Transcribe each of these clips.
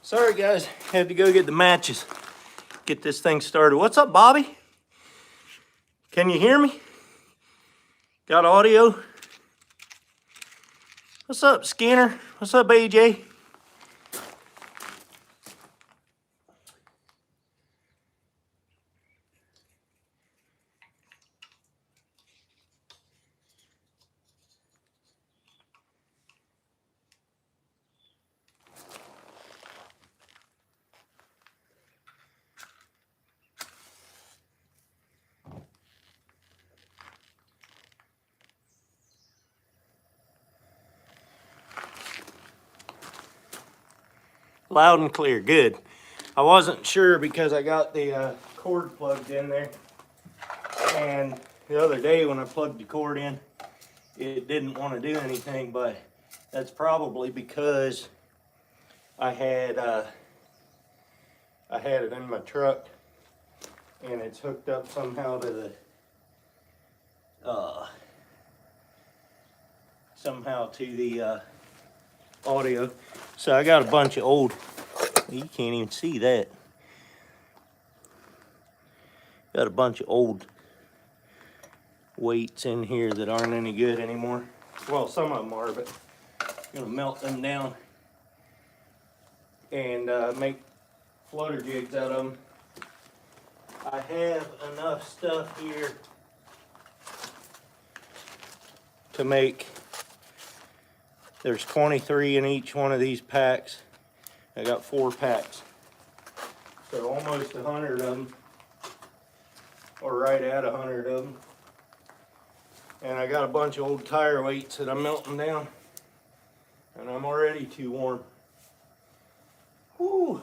Sorry guys, had to go get the matches. Get this thing started. What's up, Bobby? Can you hear me? Got audio? What's up, Skinner? What's up, AJ? Loud and clear, good. I wasn't sure because I got the cord plugged in there, and the other day when I plugged the cord in, it didn't want to do anything, but that's probably because I had it in my truck and it's hooked up somehow to the audio. So I got a bunch of old, you can't even see that. Got a bunch of old weights in here that aren't any good anymore. Well, some of them are, but I'm gonna melt them down and make floater jigs out of them. I have enough stuff here to make, there's 23 in each one of these packs. I got 4 packs. So almost 100 of them, or right at 100 of them. And I got a bunch of old tire weights that I'm melting down, and I'm already too warm. Whew.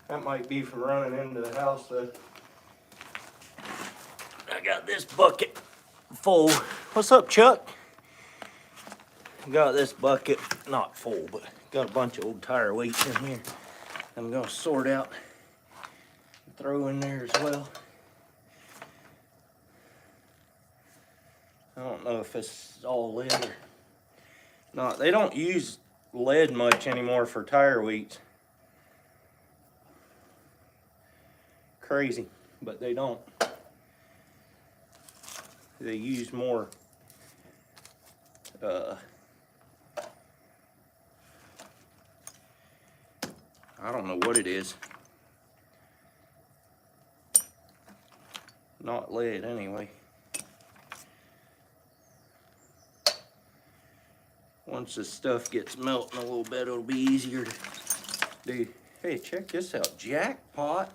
That might be from running into the house though. I got this bucket full. What's up, Chuck? Got this bucket, not full, but got a bunch of old tire weights in here. I'm gonna sort out and throw in there as well. I don't know if this is all lead or not. They don't use lead much anymore for tire weights. Crazy, but they don't. They use more I don't know what it is. Not lead anyway. Once this stuff gets melting a little bit, it'll be easier to do. Hey, check this out, jackpot.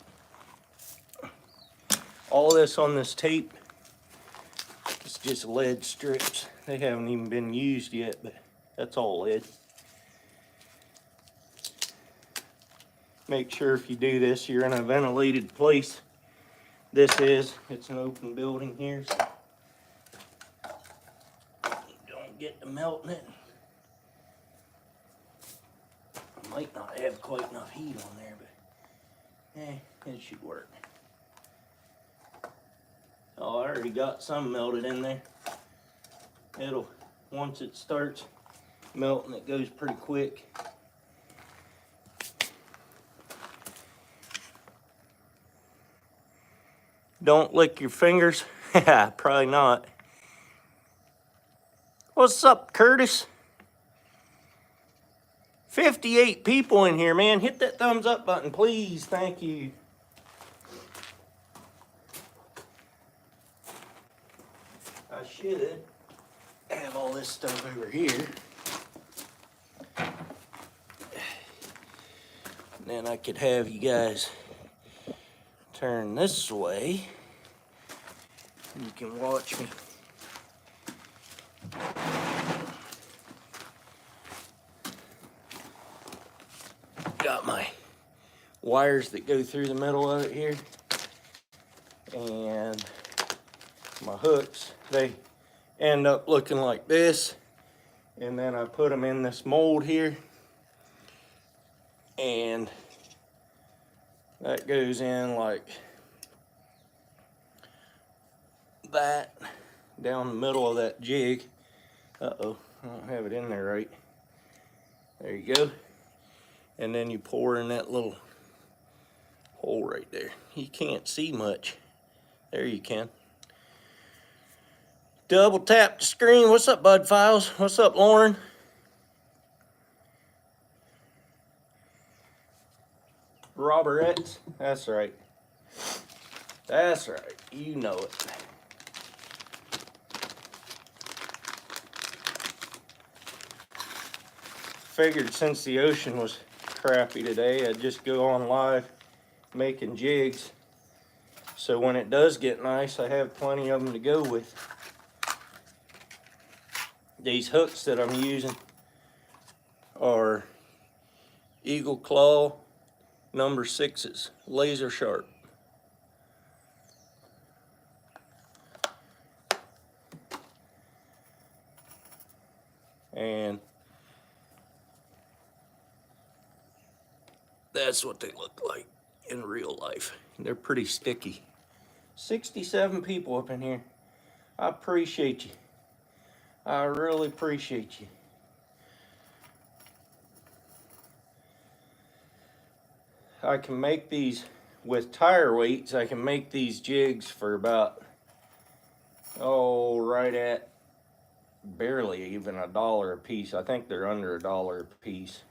All this on this tape, it's just lead strips. They haven't even been used yet, but that's all lead. Make sure if you do this, you're in a ventilated place. It's an open building here, so don't get to melting it. I might not have quite enough heat on there, but it should work. Oh, I already got some melted in there. Once it starts melting, it goes pretty quick. Don't lick your fingers. Probably not. What's up, Curtis? 58 people in here, man. Hit that thumbs up button, please. Thank you. I should have all this stuff over here. And then I could have you guys turn this way. You can watch me. Got my wires that go through the middle of it here. And my hooks, they end up looking like this. And then I put them in this mold here. And that goes in like that down the middle of that jig. Uh-oh, I don't have it in there right. There you go. and then you pour in that little hole right there. You can't see much. There you can. Double tap the screen. What's up, Bud Files? What's up, Lauren? Roberts. That's right. That's right. You know it. Figured since the ocean was crappy today, I'd just go on live making jigs. So when it does get nice, I have plenty of them to go with. These hooks that I'm using are Eagle Claw number 6s, laser sharp. And that's what they look like in real life. They're pretty sticky. 67 people up in here. I appreciate you. I really appreciate you. I can make these with tire weights. I can make these jigs for about, right at barely even $1 a piece. I think they're under $1 a piece.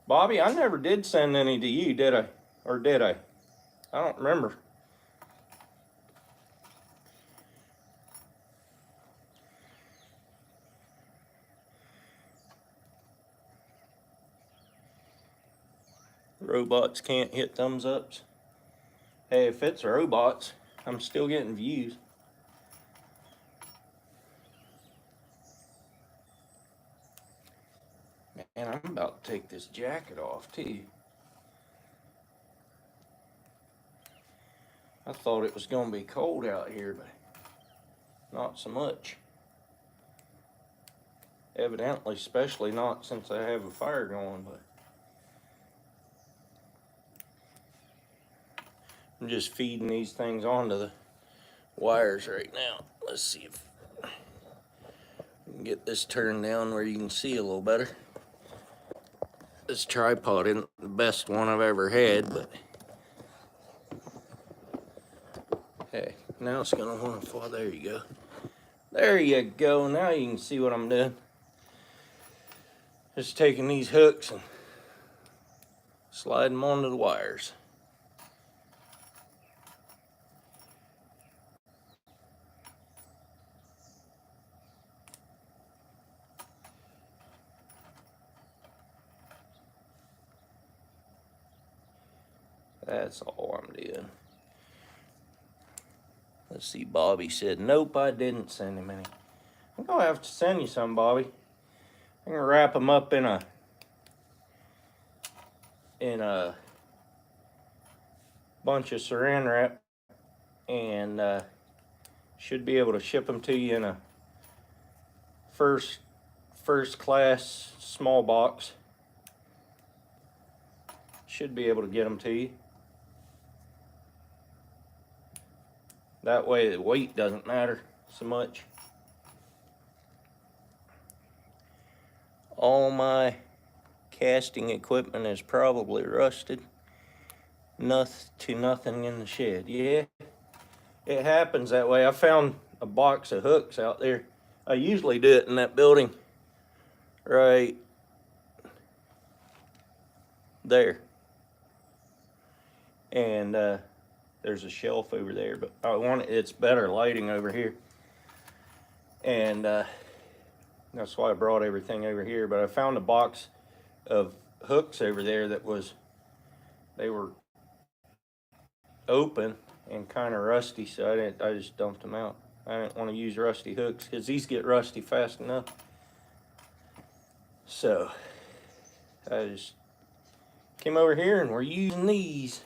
Bobby, I never did send any to you, did I? Or did I? I don't remember. Robots can't hit thumbs ups. Hey, if it's robots, I'm still getting views. Man, I'm about to take this jacket off too. I thought it was gonna be cold out here, but not so much. Evidently, especially not since I have a fire going, but I'm just feeding these things onto the wires right now. Let's see if we can get this turned down where you can see a little better. This tripod isn't the best one I've ever had, but hey, now it's gonna want to fall. There you go. There you go. Now you can see what I'm doing. Just taking these hooks and sliding them onto the wires. That's all I'm doing. Let's see, Bobby said, nope, I didn't send him any. I'm gonna have to send you some, Bobby. I'm gonna wrap them up in a bunch of saran wrap, and should be able to ship them to you in a first class small box. Should be able to get them to you. That way the weight doesn't matter so much. All my casting equipment is probably rusted. Nothing in the shed. Yeah, it happens that way. I found a box of hooks out there. I usually do it in that building right there. And there's a shelf over there, but it's better lighting over here. And that's why I brought everything over here. But I found a box of hooks over there they were open and kind of rusty, so I just dumped them out. I didn't want to use rusty hooks because these get rusty fast enough. So I just came over here and we're using these.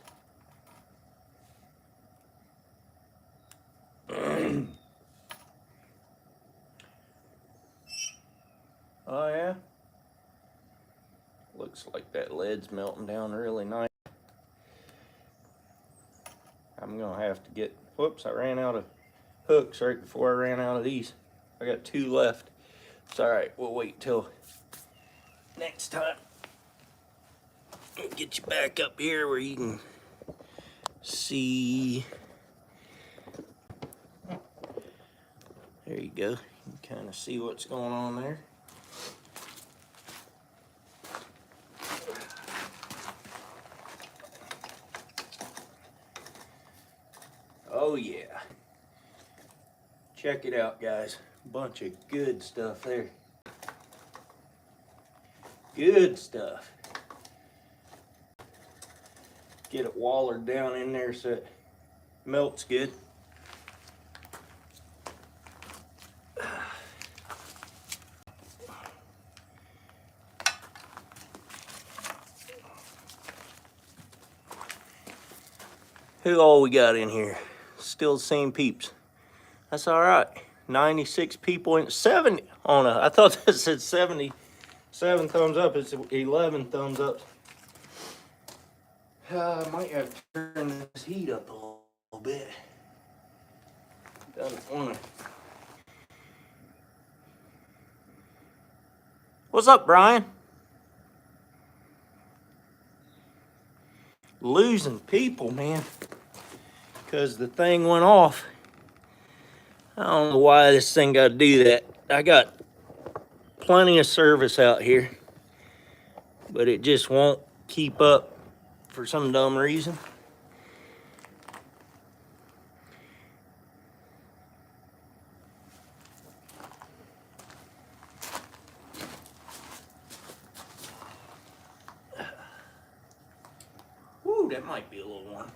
Oh yeah, looks like that lead's melting down really nice. I'm gonna have to get, whoops, I ran out of hooks right before I ran out of these. I got 2 left. It's all right, we'll wait till next time. Get you back up here where you can see. There you go. You can kind of see what's going on there. Oh yeah. Check it out, guys. Bunch of good stuff there. Good stuff. Get it wallered down in there so it melts good. Who all we got in here? Still the same peeps. That's all right. 96 people and 70 on I thought that said 77 thumbs up. It's 11 thumbs up. I might have to turn this heat up a little bit. Doesn't want to. What's up, Brian? Losing people, man, because the thing went off. I don't know why this thing got to do that. I got plenty of service out here, but it just won't keep up for some dumb reason. Woo, that might be a little warm.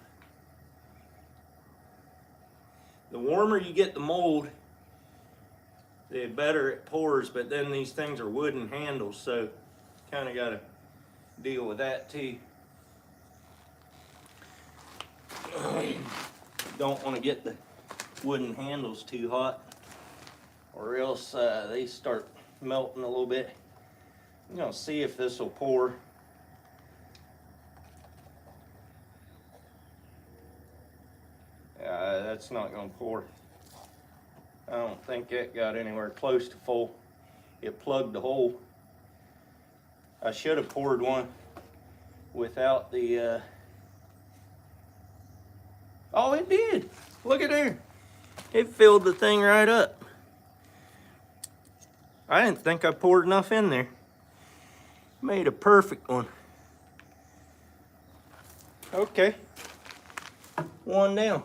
The warmer you get the mold, the better it pours, but then these things are wooden handles, so kind of got to deal with that too. Don't want to get the wooden handles too hot, or else they start melting a little bit. I'm going to see if this will pour. That's not going to pour. I don't think it got anywhere close to full. It plugged the hole. I should have poured one without the... Oh, it did. Look at there. It filled the thing right up. I didn't think I poured enough in there. Made a perfect one. Okay. One down.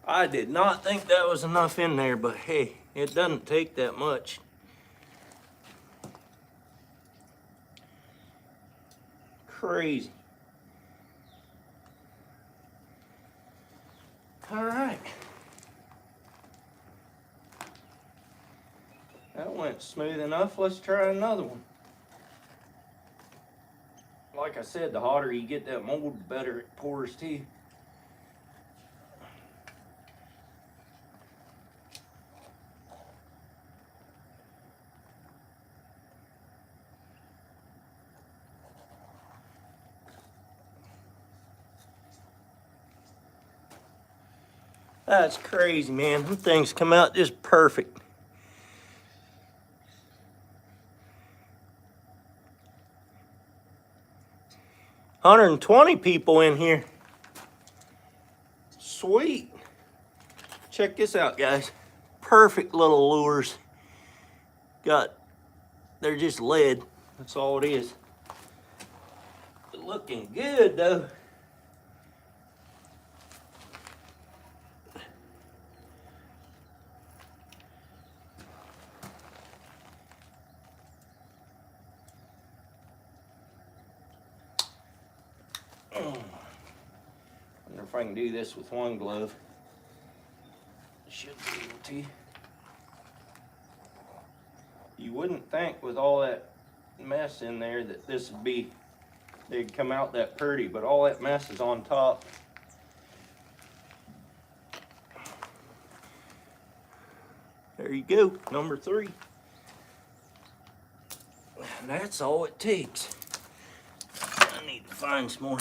I did not think that was enough in there, but hey, it doesn't take that much. Crazy. All right. That went smooth enough. Let's try another one. Like I said, the hotter you get that mold, the better it pours too. That's crazy, man. Them things come out just perfect. $120 people in here. Sweet. Check this out, guys. Perfect little lures. They're just lead. That's all it is. But looking good, though. Wonder if I can do this with one glove. Should be able to. You wouldn't think with all that mess in there that this would be, they'd come out that pretty, but all that mess is on top. There you go, number 3. And that's all it takes. I need to find some more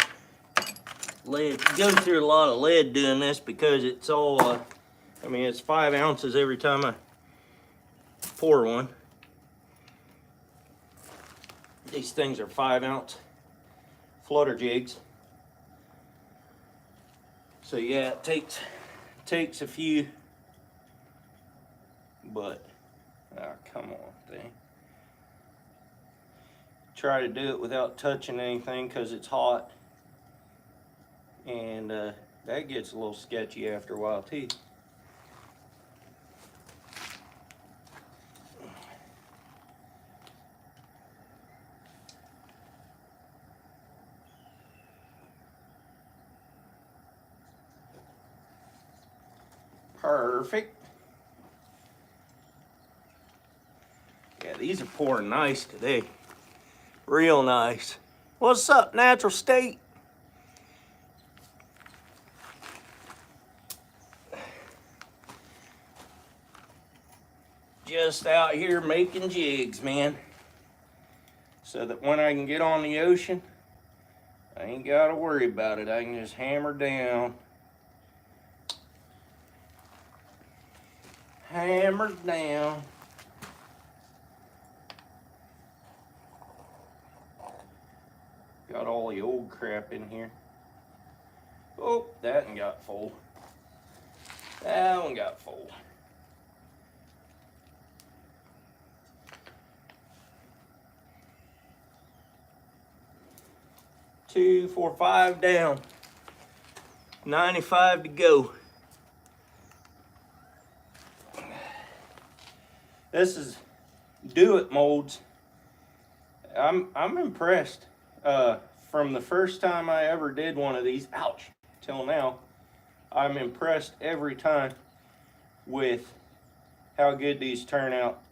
lead. You go through a lot of lead doing this because it's all, I mean, it's 5 ounces every time I pour one. These things are 5-ounce flutter jigs. So yeah, it takes a few, but come on thing. Try to do it without touching anything because it's hot, and that gets a little sketchy after a while too. Perfect. Yeah, these are pouring nice today. Real nice. What's up, natural state? Just out here making jigs, man. So that when I can get on the ocean, I ain't got to worry about it. I can just hammer down. Hammer down. Got all the old crap in here. Oh, that one got full. That one got full. Two, 4, 5 down. 95 to go. This is Do It molds. I'm impressed. From the first time I ever did one of these, ouch, till now, I'm impressed every time with how good these turn out.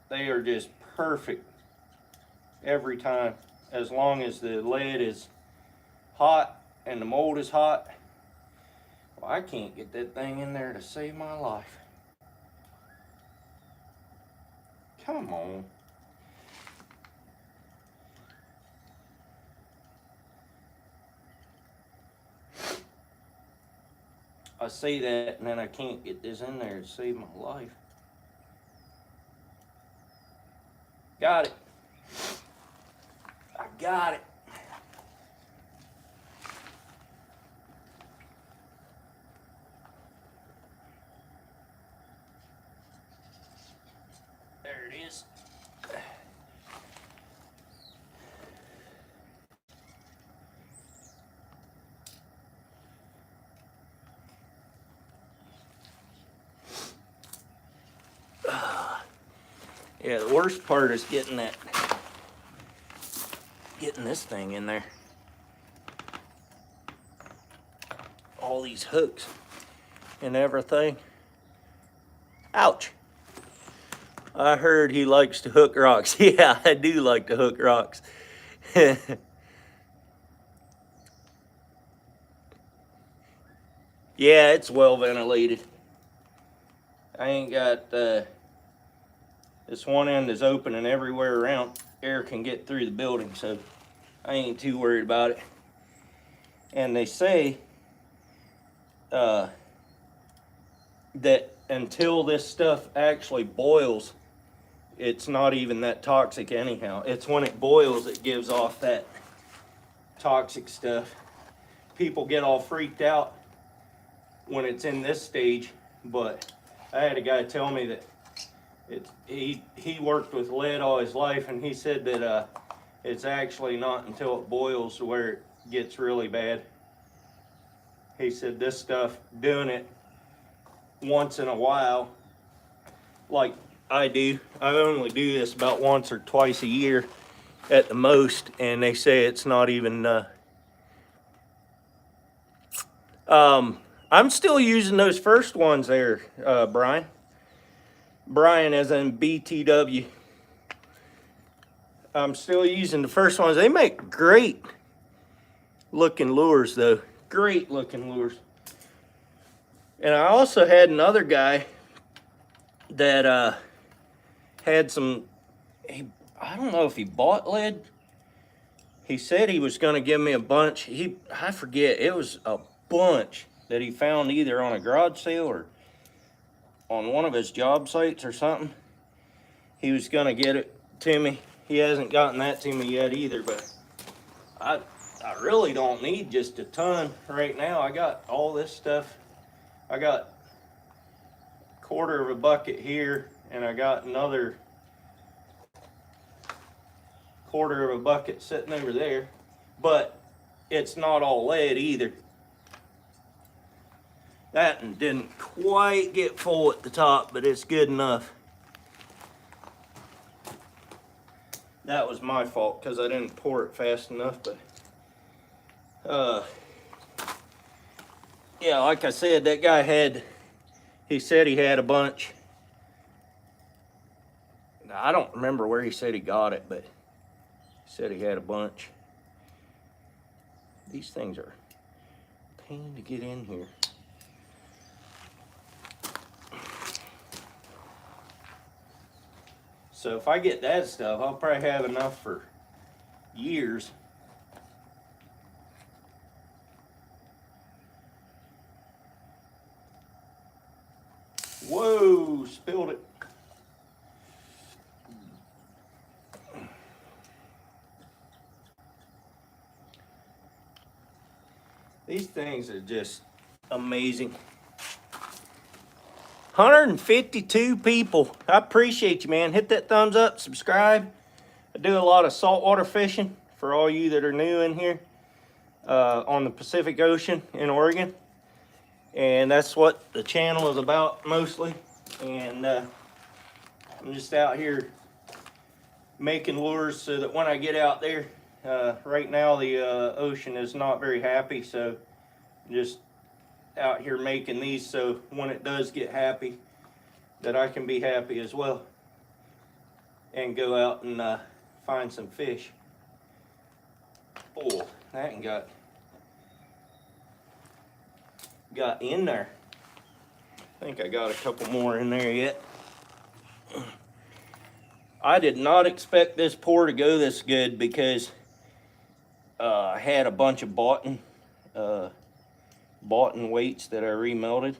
They are just perfect every time, as long as the lead is hot and the mold is hot. Well, I can't get that thing in there to save my life. Come on. I say that and then I can't get this in there to save my life. Got it. I got it. There it is. Yeah, the worst part is getting this thing in there. All these hooks and everything. Ouch. I heard he likes to hook rocks. Yeah, I do like to hook rocks. Yeah, it's well ventilated. I ain't got, this one end is open and everywhere around air can get through the building, so I ain't too worried about it. And they say that until this stuff actually boils, it's not even that toxic anyhow. It's when it boils it gives off that toxic stuff. People get all freaked out when it's in this stage, but I had a guy tell me that he worked with lead all his life, and he said that it's actually not until it boils where it gets really bad. He said this stuff, doing it once in a while, like I do, I only do this about once or twice a year at the most, and they say it's not even I'm still using those first ones there, Brian. Brian as in BTW. I'm still using the first ones. They make great looking lures though. Great looking lures. And I also had another guy that had some, I don't know if he bought lead. He said he was gonna give me a bunch. I forget, it was a bunch that he found either on a garage sale or on one of his job sites or something. he was gonna get it to me. He hasn't gotten that to me yet either, but I really don't need just a ton right now. I got all this stuff. I got a quarter of a bucket here, and I got another quarter of a bucket sitting over there, but it's not all lead either. That one didn't quite get full at the top, but it's good enough. That was my fault because I didn't pour it fast enough, but yeah, like I said, that guy he said he had a bunch. Now, I don't remember where he said he got it, but he said he had a bunch. These things are a pain to get in here. So if I get that stuff, I'll probably have enough for years. Whoa, spilled it. These things are just amazing. 152 people. I appreciate you, man. Hit that thumbs up, subscribe. I do a lot of saltwater fishing for all you that are new in here on the Pacific Ocean in Oregon. And that's what the channel is about mostly. And I'm just out here making lures so that when I get out there, right now the ocean is not very happy, so I'm just out here making these so when it does get happy, that I can be happy as well and go out and find some fish. Oh, that one got in there. I think I got a couple more in there yet. I did not expect this pour to go this good because I had a bunch of boughten weights that I remelted,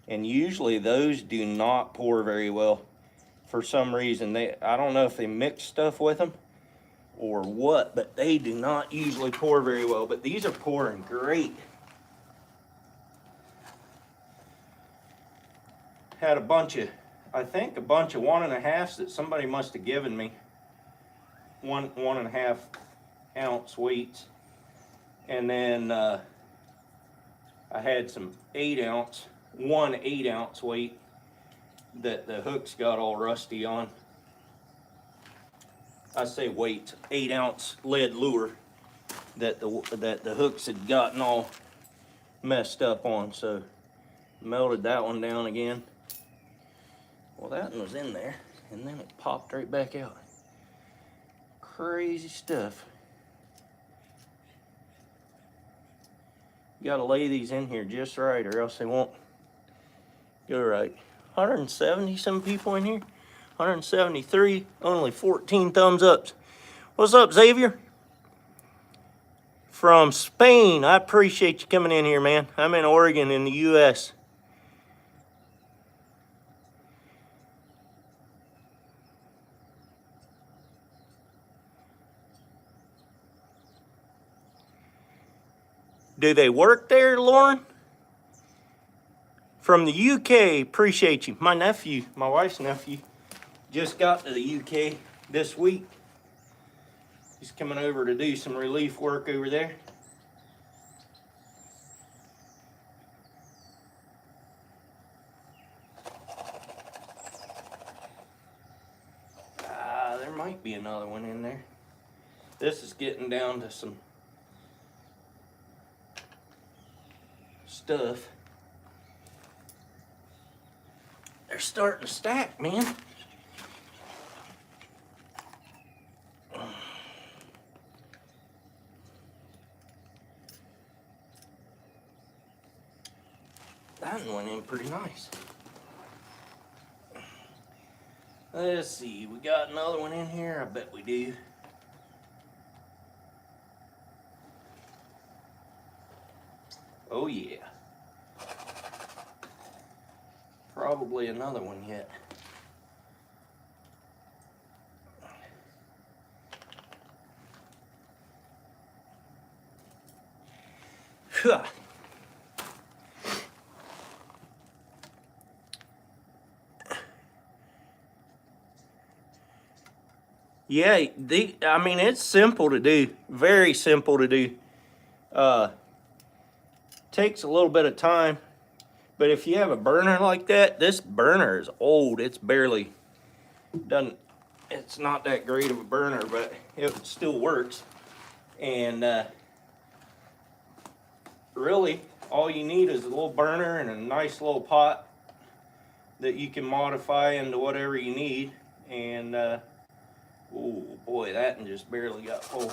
and usually those do not pour very well for some reason. I don't know if they mix stuff with them or what, but they do not usually pour very well. But these are pouring great. Had a bunch of, I think a bunch of 1.5s that somebody must have given me. 1.5 ounce weights. And then I had some 8 ounce, 1 8-ounce weight that the hooks got all rusty on. I say weight, 8-ounce lead lure that the hooks had gotten all messed up on. So melted that one down again. Well, that one was in there, and then it popped right back out. Crazy stuff. You gotta lay these in here just right, or else they won't go right. 170 some people in here. 173, only 14 thumbs ups. What's up, Xavier? From Spain. I appreciate you coming in here, man. I'm in Oregon in the US. Do they work there, Lauren? From the UK, appreciate you. My nephew, my wife's nephew, just got to the UK this week. He's coming over to do some relief work over there. There might be another one in there. This is getting down to some stuff. They're starting to stack, man. That one went in pretty nice. Let's see, we got another one in here? I bet we do. Oh yeah. Probably another one yet. Yeah, I mean, it's simple to do. Very simple to do. Takes a little bit of time. But if you have a burner like that, this burner is old. It's barely, it's not that great of a burner, but it still works. And really, all you need is a little burner and a nice little pot that you can modify into whatever you need. And oh boy, that one just barely got full.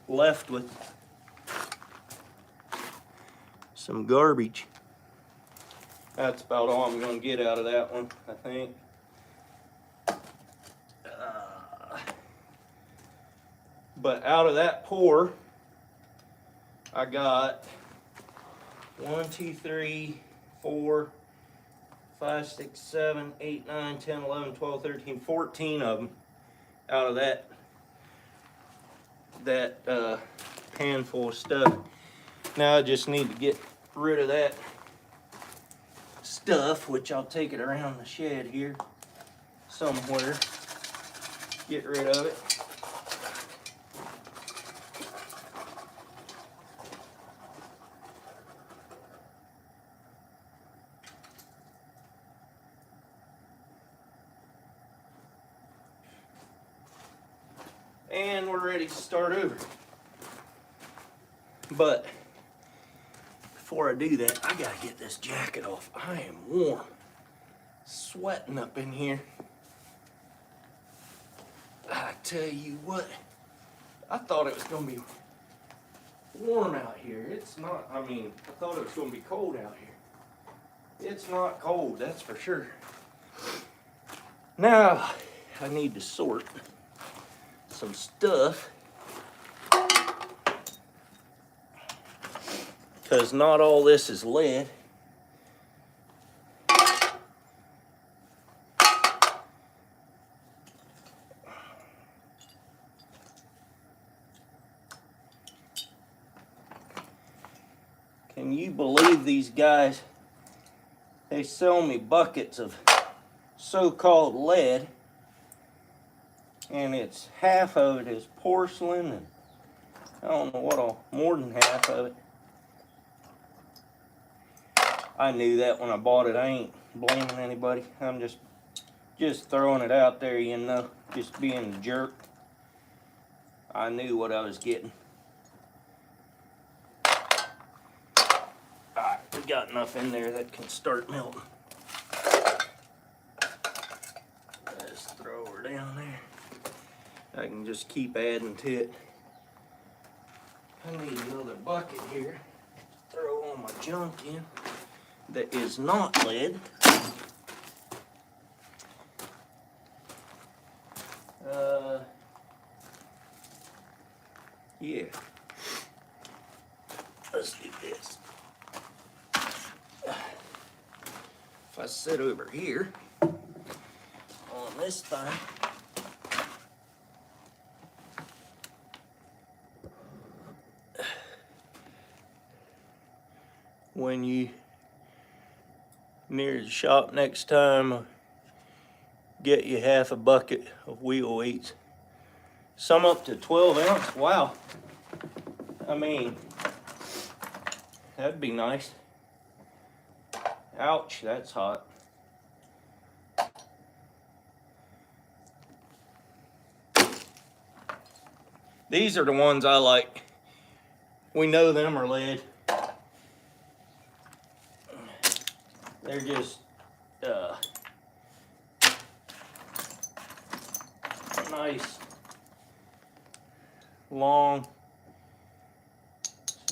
Left with some garbage. That's about all I'm going to get out of that one, I think. But out of that pour, I got 1, 2, 3, 4, 5, 6, 7, 8, 9, 10, 11, 12, 13, 14 of them out of that pan full of stuff. Now I just need to get rid of that stuff, which I'll take it around the shed here somewhere. Get rid of it. And we're ready to start over. But before I do that, I gotta get this jacket off. I am warm, sweating up in here. I tell you what, I thought it was gonna be warm out here. It's not. I mean, I thought it was gonna be cold out here. It's not cold, that's for sure. Now I need to sort some stuff, because not all this is lead. Can you believe these guys? They sell me buckets of so-called lead, and it's half of it is porcelain, and I don't know what all, more than half of it. I knew that when I bought it. I ain't blaming anybody. I'm just throwing it out there, you know, just being a jerk. I knew what I was getting. Alright, we got enough in there that can start melting. Let's throw her down there. I can just keep adding to it. I need another bucket here to throw all my junk in that is not lead. Yeah. Let's do this. If I sit over here on this thing, when you near the shop next time, get you half a bucket of wheel weights. Some up to 12 ounce. Wow. I mean, that'd be nice. Ouch, that's hot. These are the ones I like. We know them are lead. They're just nice, long.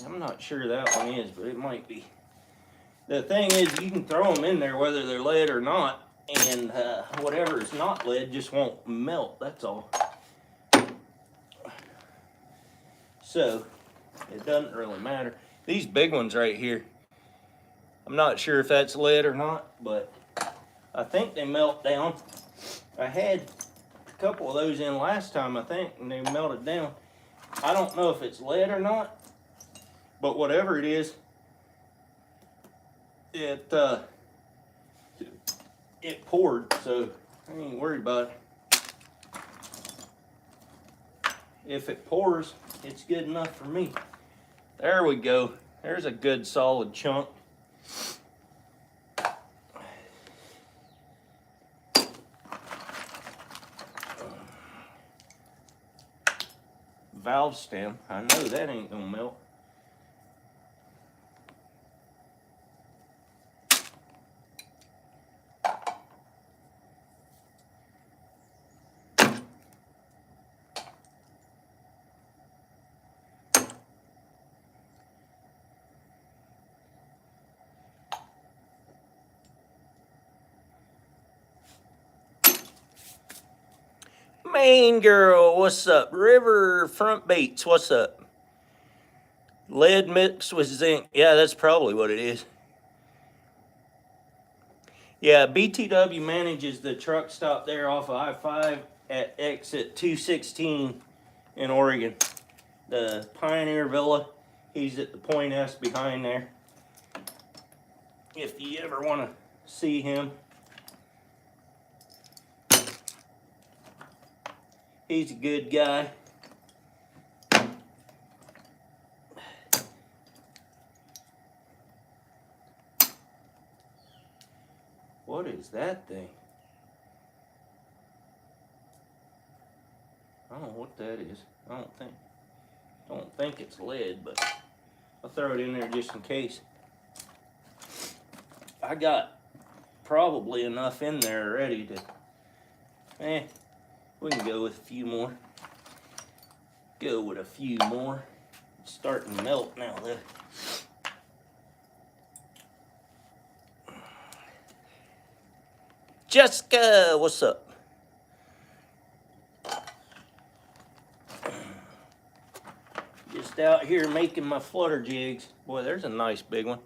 I'm not sure that one is, but it might be. The thing is, you can throw them in there whether they're lead or not, and whatever is not lead just won't melt, that's all. So, it doesn't really matter. These big ones right here, I'm not sure if that's lead or not, but I think they melt down. I had a couple of those in last time, I think, and they melted down. I don't know if it's lead or not, But whatever it is, it poured, so I ain't worried about it. If it pours, it's good enough for me. There we go. There's a good solid chunk. Valve stem. I know that ain't gonna melt. Main girl, what's up? River Front Baits, what's up? Lead mixed with zinc. Yeah, that's probably what it is. Yeah, BTW manages the truck stop there off of I-5 at exit 216 in Oregon. The Pioneer Villa, he's at the Point S behind there. If you ever want to see him. He's a good guy. What is that thing? I don't know what that is. I don't think it's lead, but I'll throw it in there just in case. I got probably enough in there already to, we can go with a few more. Go with a few more. It's starting to melt now though. Jessica, what's up? Just out here making my flutter jigs. Boy, there's a nice big one.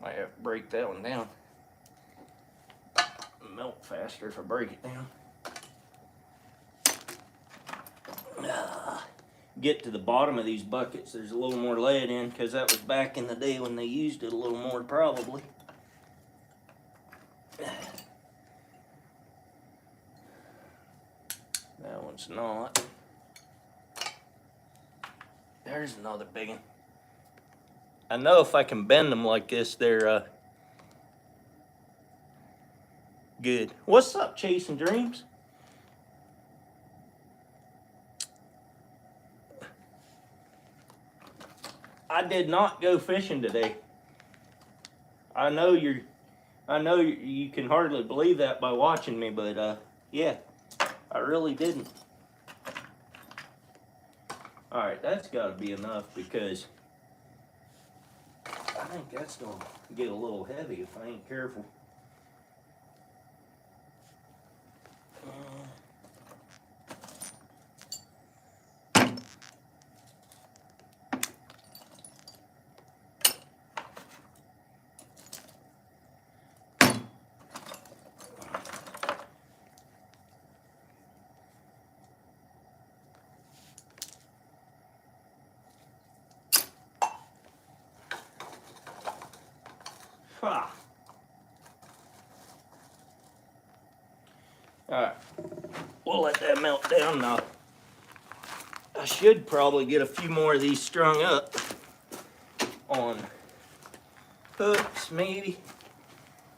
Might have to break that one down. Melt faster if I break it down. Get to the bottom of these buckets, there's a little more lead in, because that was back in the day when they used it a little more probably. That one's not. There's another big one. I know if I can bend them like this, they're good. What's up, Chasing Dreams? I did not go fishing today. I know you can hardly believe that by watching me, but yeah, I really didn't. All right, that's got to be enough, because I think that's gonna get a little heavy if I ain't careful. Ha. Alright, we'll let that melt down now. I should probably get a few more of these strung up on hooks, maybe.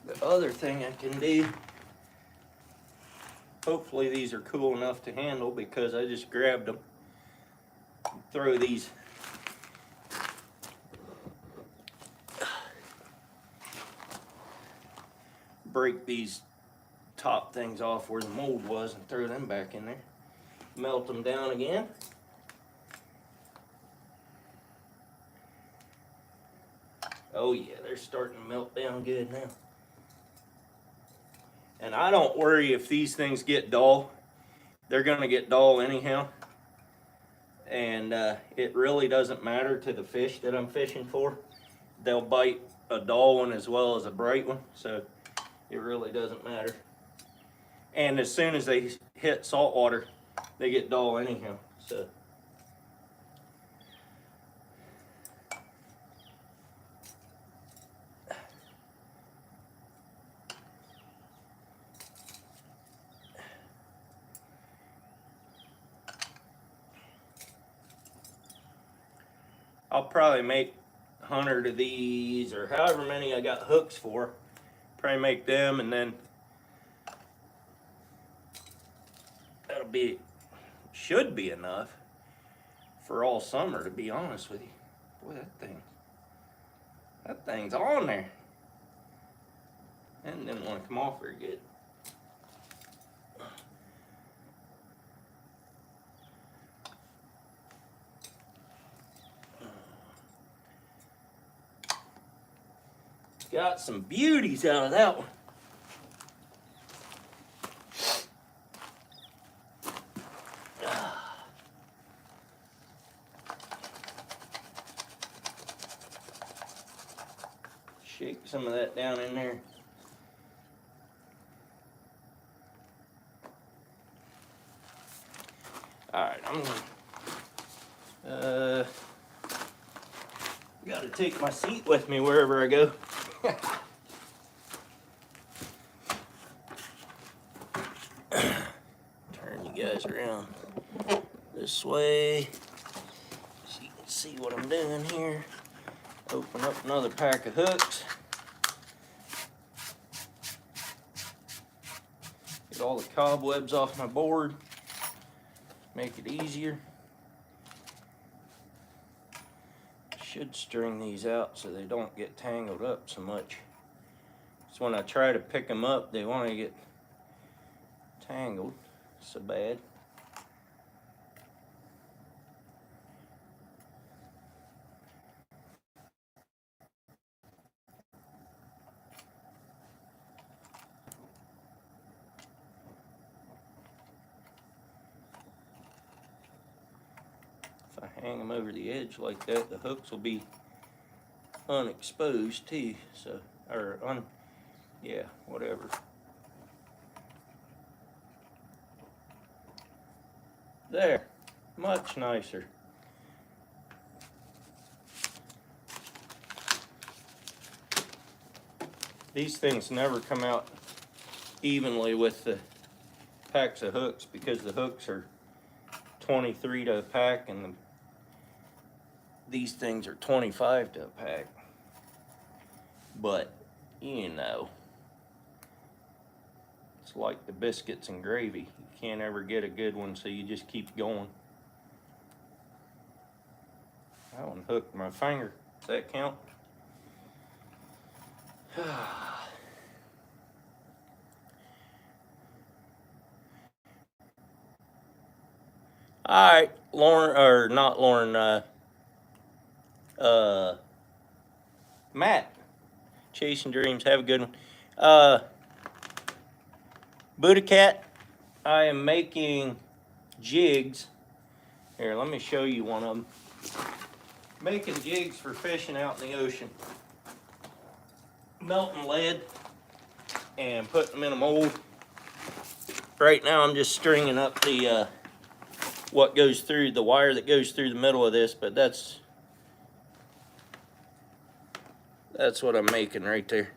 The other thing I can do, hopefully these are cool enough to handle, because I just grabbed them. Throw these break these top things off where the mold was and throw them back in there. Melt them down again. Oh yeah, they're starting to melt down good now. And I don't worry if these things get dull. They're gonna get dull anyhow. And it really doesn't matter to the fish that I'm fishing for. They'll bite a dull one as well as a bright one, so it really doesn't matter. And as soon as they hit salt water, they get dull anyhow. So I'll probably make 100 of these, or however many I got hooks for. Probably make them, and then that'll be, should be enough for all summer, to be honest with you. Boy, that thing's on there. And didn't want to come off very good. Got some beauties out of that one. Shake some of that down in there. Alright, I'm gonna gotta take my seat with me wherever I go. Turn you guys around this way so you can see what I'm doing here. Open up another pack of hooks. Get all the cobwebs off my board. Make it easier. Should string these out so they don't get tangled up so much. So when I try to pick them up, they want to get tangled so bad. If I hang them over the edge like that, the hooks will be unexposed too. So, yeah, whatever. There, much nicer. These things never come out evenly with the packs of hooks because the hooks are 23 to a pack and these things are 25 to a pack. But, you know, it's like the biscuits and gravy. You can't ever get a good one, so you just keep going. That one hooked my finger. Does that count? All right, Lauren, or not Lauren, Matt, chasing dreams. Have a good one. Buddha Cat, I am making jigs. Here, let me show you one of them. Making jigs for fishing out in the ocean. Melting lead and putting them in a mold. Right now I'm just stringing up the what goes through the wire that goes through the middle of this, but that's what I'm making right there.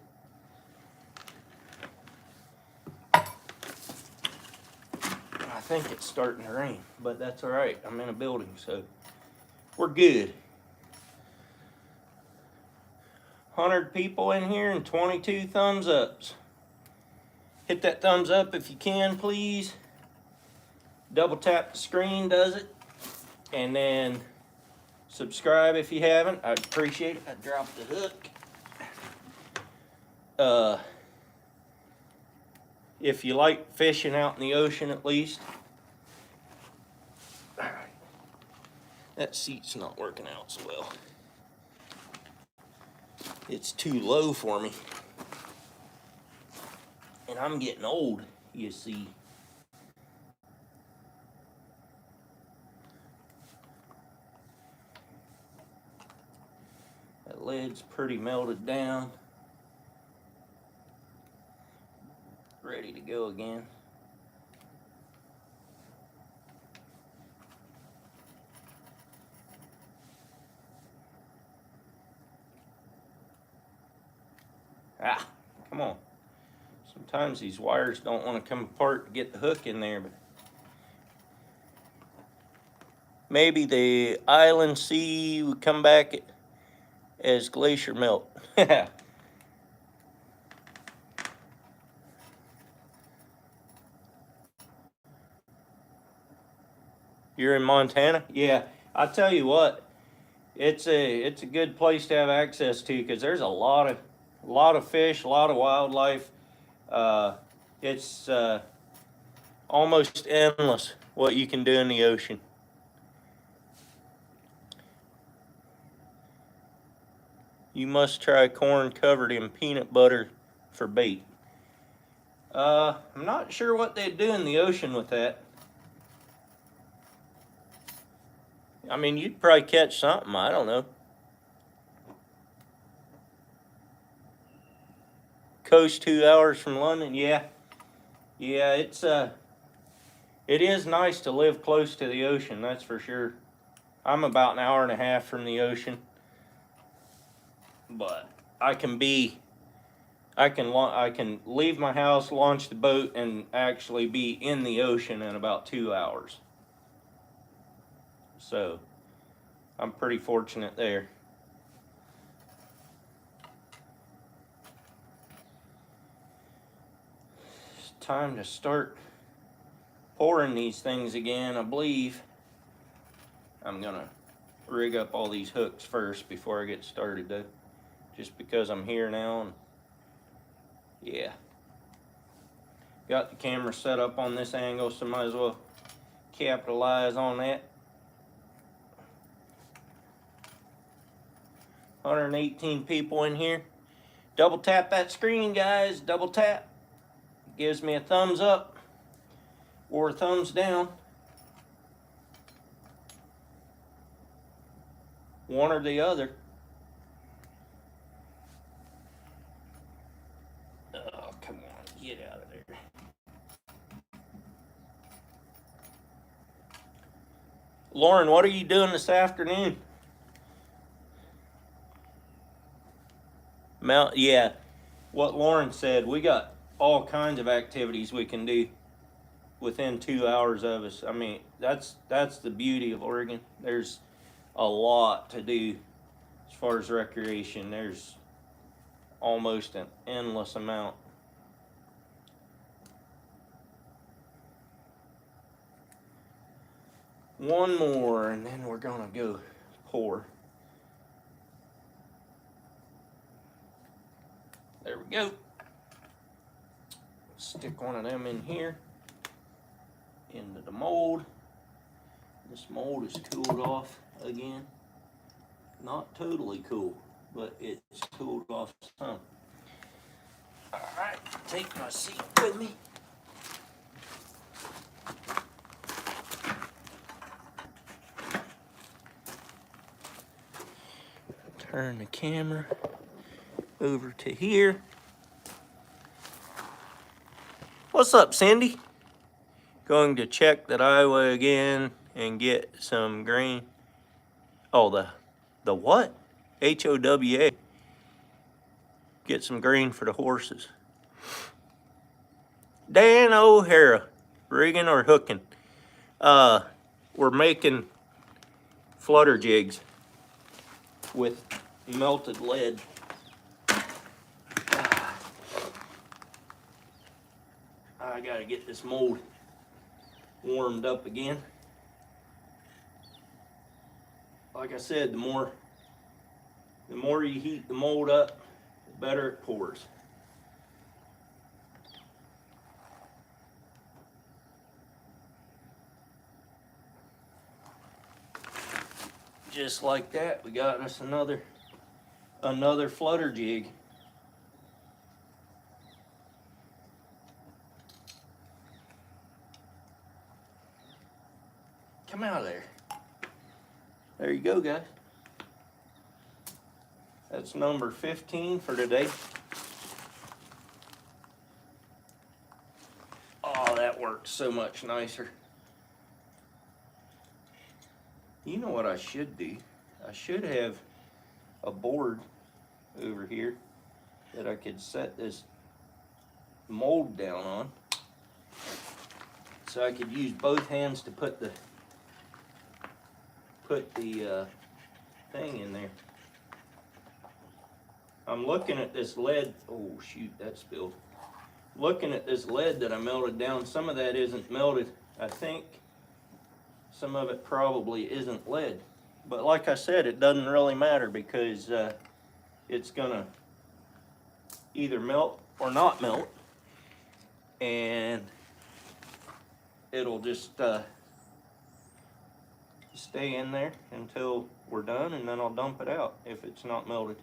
I think it's starting to rain, but that's all right. I'm in a building, so we're good. 100 people in here and 22 thumbs ups. Hit that thumbs up if you can, please. Double tap the screen does it. And then subscribe if you haven't. I'd appreciate it. I dropped the hook. If you like fishing out in the ocean at least. All right. That seat's not working out so well. It's too low for me. And I'm getting old, you see. That lead's pretty melted down. Ready to go again. Ah, come on. Sometimes these wires don't want to come apart to get the hook in there, but maybe the island sea would come back as glacier melt. You're in Montana? Yeah, I tell you what, it's a good place to have access to because there's a lot of fish, a lot of wildlife. It's almost endless what you can do in the ocean. You must try corn covered in peanut butter for bait. I'm not sure what they'd do in the ocean with that. I mean, you'd probably catch something, I don't know. Coast 2 hours from London, yeah. Yeah, it is nice to live close to the ocean, that's for sure. I'm about an hour and a half from the ocean. But I can leave my house, launch the boat, and actually be in the ocean in about 2 hours. So I'm pretty fortunate there. It's time to start pouring these things again, I believe. I'm gonna rig up all these hooks first before I get started though, just because I'm here now. And yeah, got the camera set up on this angle, so might as well capitalize on that. 118 people in here. Double tap that screen, guys. Double tap. Gives me a thumbs up or a thumbs down. One or the other. Oh, come on. Get out of there. Lauren, what are you doing this afternoon? Yeah, what Lauren said, we got all kinds of activities we can do within 2 hours of us. I mean, that's the beauty of Oregon. There's a lot to do as far as recreation. There's almost an endless amount. One more, and then we're gonna go pour. There we go. Stick one of them in here, into the mold. This mold is cooled off again. Not totally cool, but it's cooled off some. All right, take my seat with me. Turn the camera over to here. What's up, Cindy? Going to check that Iowa again and get some grain. Oh, the what? HOWA. Get some grain for the horses. Dan O'Hara, rigging or hooking? We're making flutter jigs with melted lead. I gotta get this mold warmed up again. Like I said, the more you heat the mold up, the better it pours. Just like that, we got us another flutter jig. Come out of there. There you go, guys. That's number 15 for today. Oh, that works so much nicer. You know what I should do? I should have a board over here that I could set this mold down on, so I could use both hands to put the put the thing in there. I'm looking at this lead. Oh shoot, that spilled. Looking at this lead that I melted down. Some of that isn't melted. I think some of it probably isn't lead. But like I said, it doesn't really matter because it's gonna either melt or not melt. And it'll just stay in there until we're done, and then I'll dump it out if it's not melted.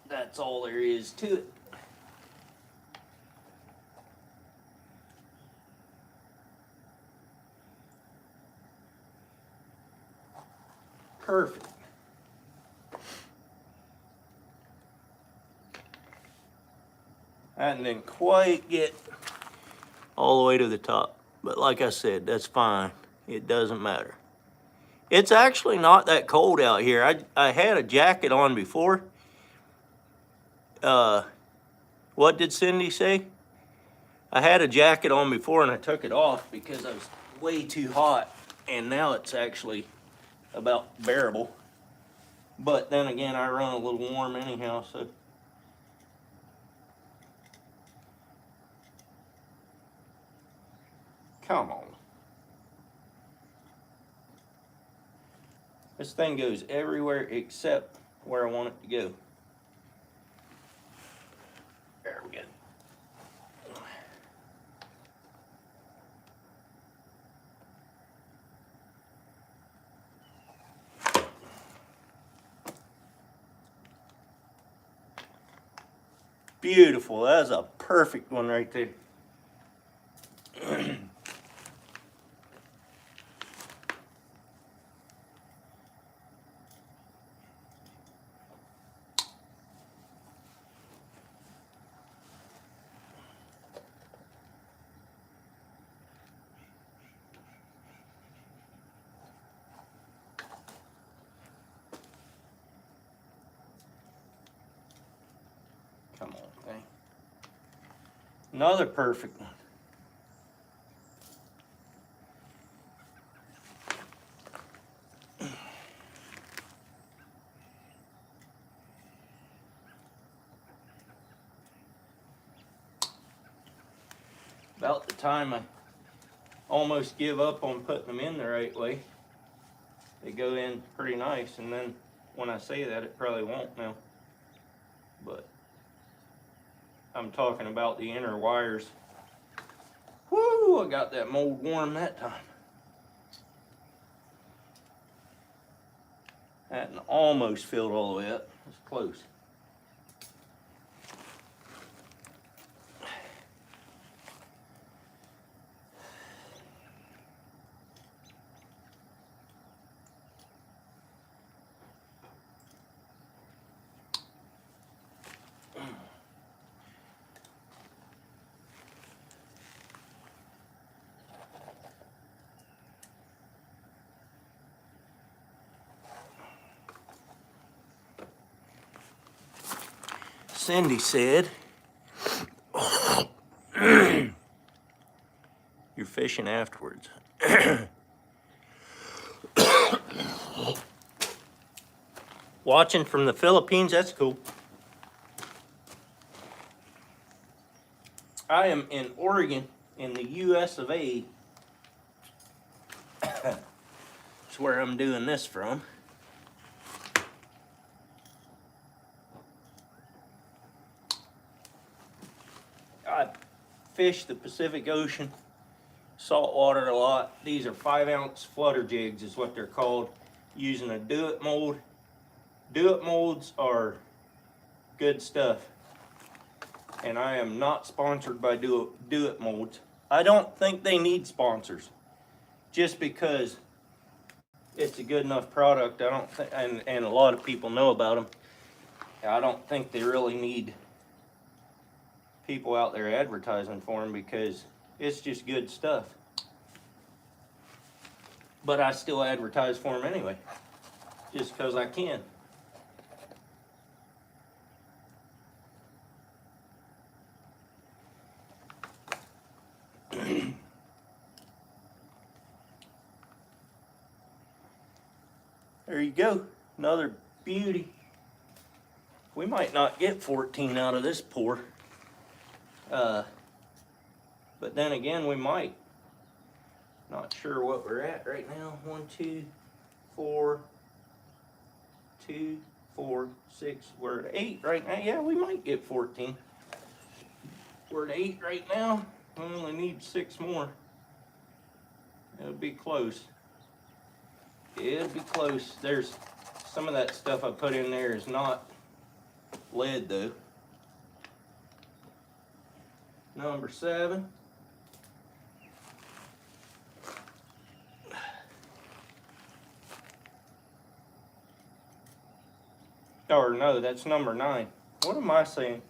That's all there is to it. Perfect. I didn't quite get all the way to the top, but like I said, that's fine. It doesn't matter. It's actually not that cold out here. I had a jacket on before. What did Cindy say? I had a jacket on before and I took it off because I was way too hot, and now it's actually about bearable. But then again, I run a little warm anyhow, so. Come on. This thing goes everywhere except where I want it to go. There we go. Beautiful. That's a perfect one right there. Come on, thing. Another perfect one. About the time I almost give up on putting them in the right way. They go in pretty nice, and then when I say that, it probably won't now. But I'm talking about the inner wires. Woo! I got that mold warm that time. That almost filled all the way up. It's close. Cindy said, you're fishing afterwards. Watching from the Philippines, that's cool. I am in Oregon, in the US of A. That's where I'm doing this from. I fish the Pacific Ocean, saltwater a lot. These are 5-ounce flutter jigs is what they're called, using a do-it mold. Do-it molds are good stuff. And I am not sponsored by do-it molds. I don't think they need sponsors. Just because it's a good enough product, I don't think, and a lot of people know about them. I don't think they really need people out there advertising for them because it's just good stuff. But I still advertise for them anyway, just because I can. There you go, another beauty. We might not get 14 out of this pour. But then again, we might. Not sure what we're at right now. 1, 2, 4, 2, 4, 6. We're at 8 right now. Yeah, we might get 14. We're at 8 right now. We only need 6 more. It'll be close. It'll be close. There's some of that stuff I put in there is not lead though. Number 7. Or no, that's number 9. What am I saying?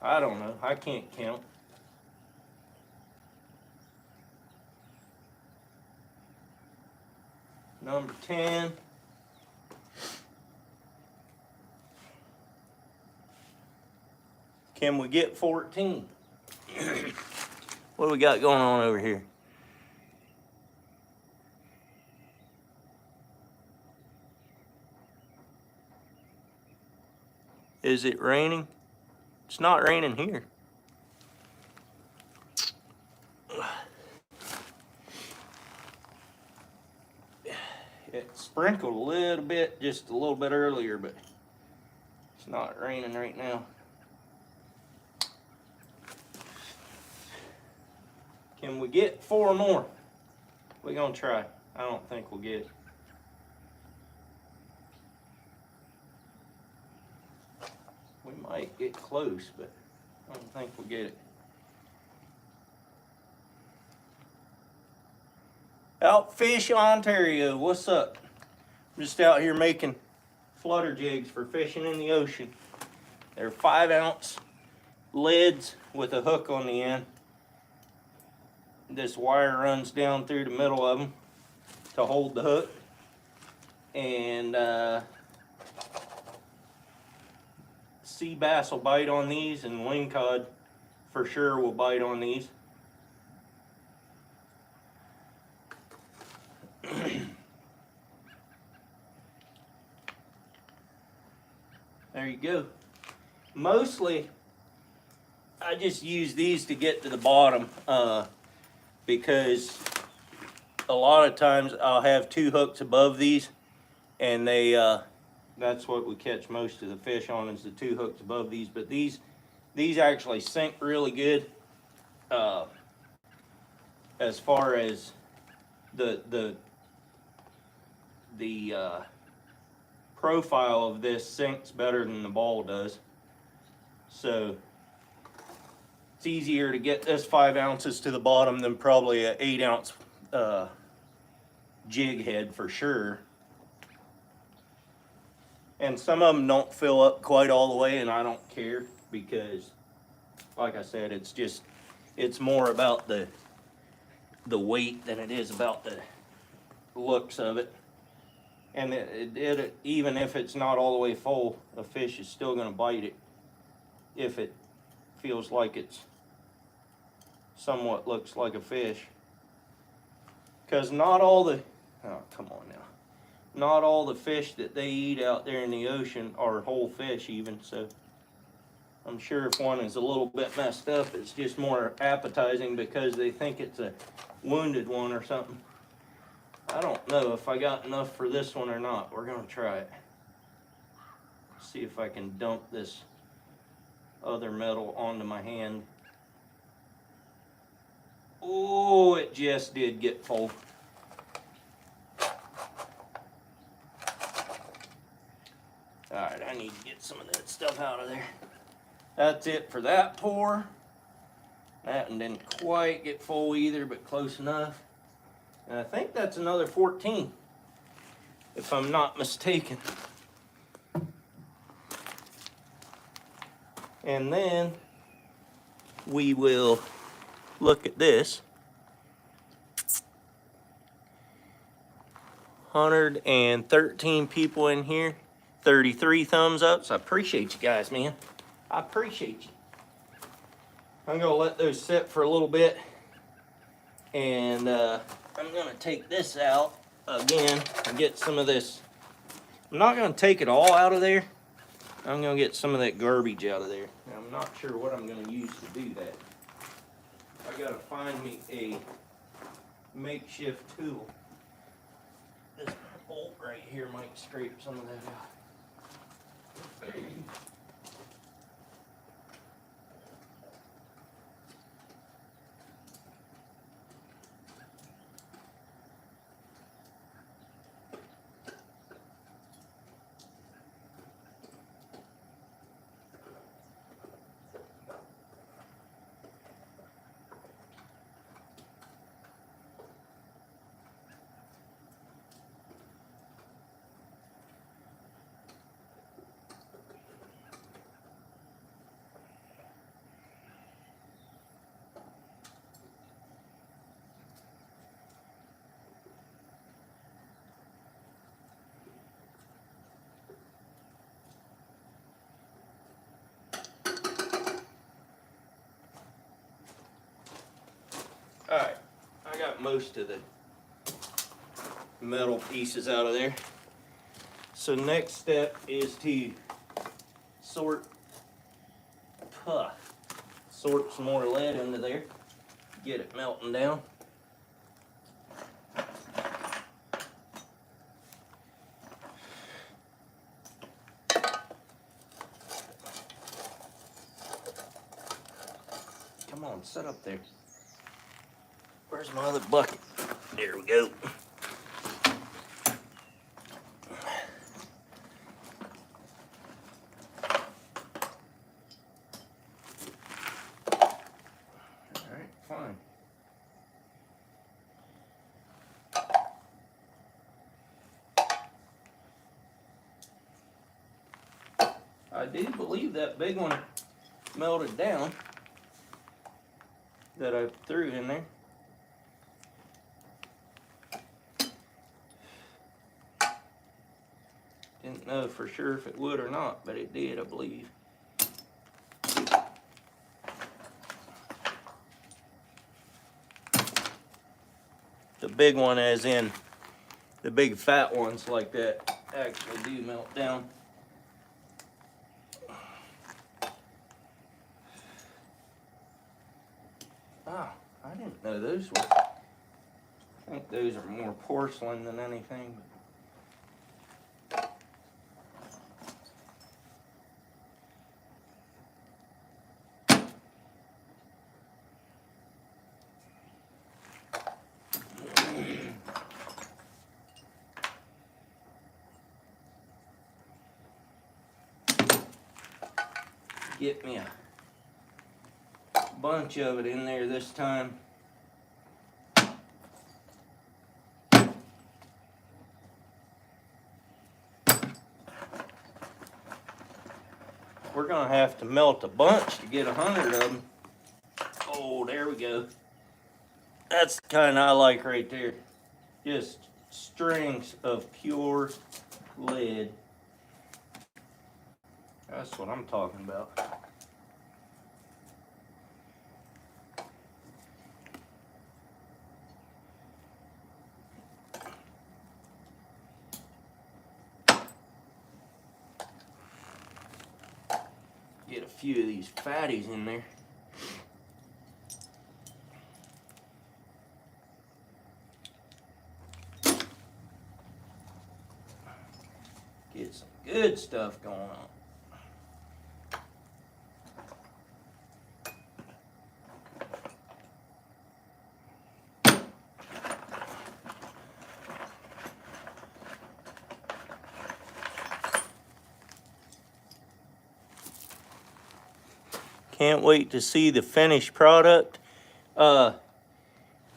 I don't know. I can't count. Number 10. Can we get 14? What do we got going on over here? Is it raining? It's not raining here. It sprinkled a little bit just a little bit earlier, but it's not raining right now. Can we get 4 more? We're gonna try. I don't think we'll get it. We might get close, but I don't think we'll get it. Outfish Ontario, what's up? I'm just out here making flutter jigs for fishing in the ocean. They're 5-ounce leads with a hook on the end. This wire runs down through the middle of them to hold the hook. And sea bass will bite on these, and lingcod for sure will bite on these. There you go. Mostly, I just use these to get to the bottom because a lot of times I'll have 2 hooks above these, and they that's what we catch most of the fish on, is the 2 hooks above these. But these actually sink really good as far as the profile of this sinks better than the ball does. So it's easier to get this 5 ounces to the bottom than probably an 8-ounce jig head for sure. And some of them don't fill up quite all the way, and I don't care, because like I said, it's more about the weight than it is about the looks of it. And it even if it's not all the way full, a fish is still going to bite it if it feels like it's somewhat looks like a fish. Because not all the, oh come on now, not all the fish that they eat out there in the ocean are whole fish even. So I'm sure if one is a little bit messed up, it's just more appetizing because they think it's a wounded one or something. I don't know if I got enough for this one or not. We're gonna try it. See if I can dump this other metal onto my hand. Oh, it just did get full. Alright, I need to get some of that stuff out of there. That's it for that pour. That one didn't quite get full either, but close enough. And I think that's another 14, if I'm not mistaken. And then we will look at this. 113 people in here, 33 thumbs up. So I appreciate you guys, man. I appreciate you. I'm gonna let those sit for a little bit. And I'm gonna take this out again and get some of this. I'm not gonna take it all out of there. I'm gonna get some of that garbage out of there. Now, I'm not sure what I'm gonna use to do that. I gotta find me a makeshift tool. This bolt right here might scrape some of that out. Alright, I got most of the metal pieces out of there. So next step is to sort some more lead into there, get it melting down. Come on, sit up there. Where's my other bucket? There we go. Alright, fine. I do believe that big one melted down that I threw in there. Didn't know for sure if it would or not, but it did, I believe. The big one, as in the big fat ones like that, actually do melt down. Ah, I didn't know those were. I think those are more porcelain than anything. Get me a bunch of it in there this time. We're gonna have to melt a bunch to get 100 of them. Oh, there we go. That's the kind I like right there. Just strings of pure lead. That's what I'm talking about. Get a few of these fatties in there. Get some good stuff going on. Can't wait to see the finished product.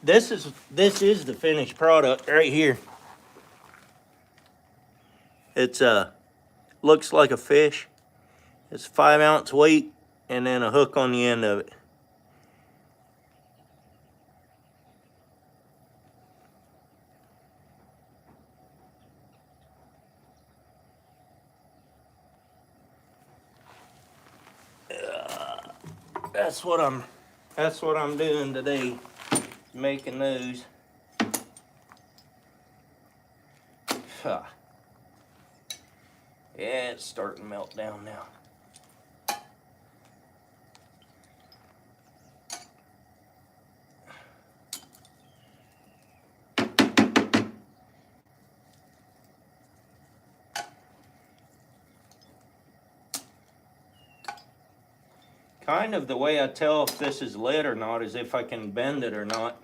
This is the finished product right here. It's looks like a fish. It's 5 ounce weight and then a hook on the end of it. That's what I'm doing today. making those. Yeah, it's starting to melt down now. Kind of the way I tell if this is lead or not is if I can bend it or not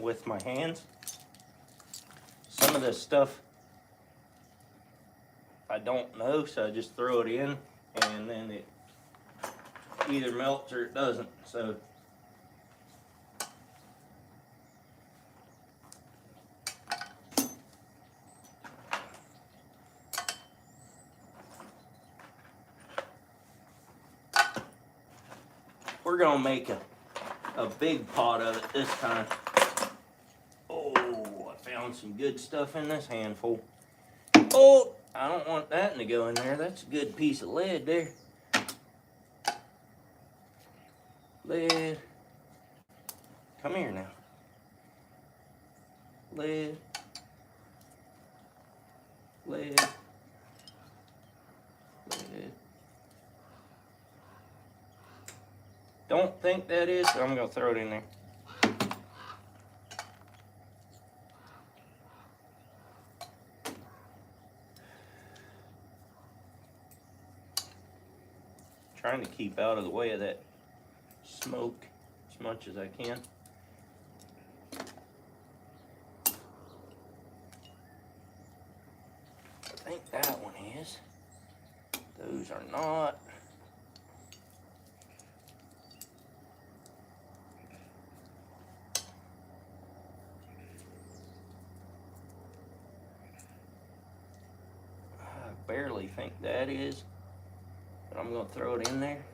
with my hands. Some of this stuff I don't know, so I just throw it in and then it either melts or it doesn't. So we're gonna make a big pot of it this time. Oh, I found some good stuff in this handful. Oh, I don't want that to go in there. That's a good piece of lead there. Lead. Come here now. Lead. Lead. Lead. Don't think that is, so I'm going to throw it in there. Trying to keep out of the way of that smoke as much as I can. I think that one is. Those are not. Barely think that is, but I'm going to throw it in there.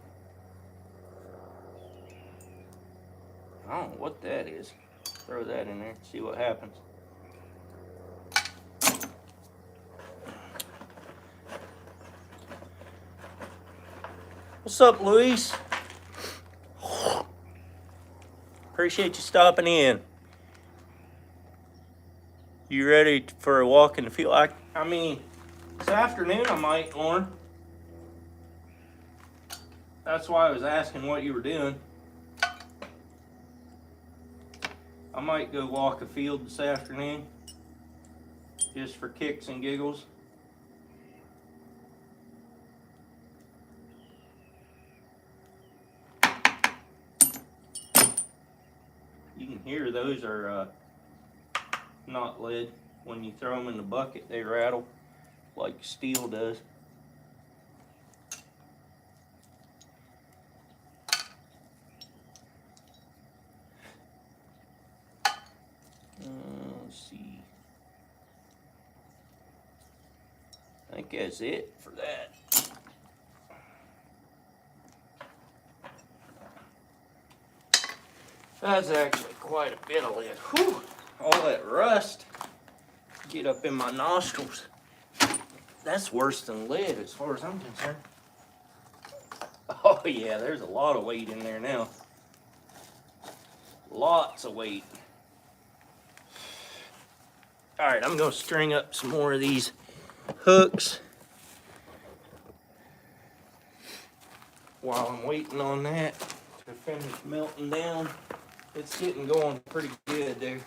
I don't know what that is. Throw that in there, see what happens. What's up, Luis? Appreciate you stopping in. You ready for a walk in the field? I mean, this afternoon I might, Lauren. That's why I was asking what you were doing. I might go walk a field this afternoon, just for kicks and giggles. You can hear those are not lead. When you throw them in the bucket, they rattle like steel does. Let's see. I think that's it for that. That's actually quite a bit of lead. Whew, all that rust get up in my nostrils. That's worse than lead as far as I'm concerned. Oh yeah, there's a lot of weight in there now. Lots of weight. All right, I'm gonna string up some more of these hooks while I'm waiting on that to finish melting down. It's getting going pretty good there.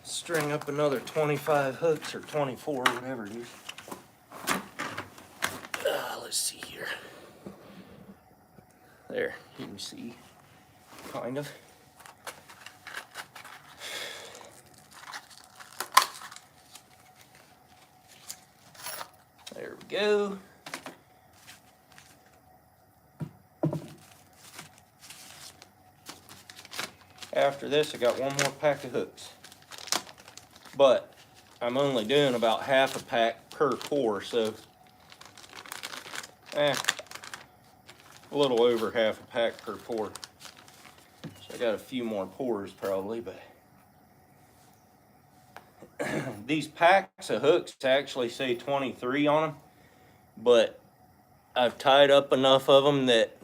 String up another 25 hooks or 24, whatever it is. Let's see here. There, you can see, kind of. There we go. After this, I got one more pack of hooks. But I'm only doing about half a pack per pour, so a little over half a pack per pour. So I got a few more pours probably, but these packs of hooks actually say 23 on them, but I've tied up enough of them that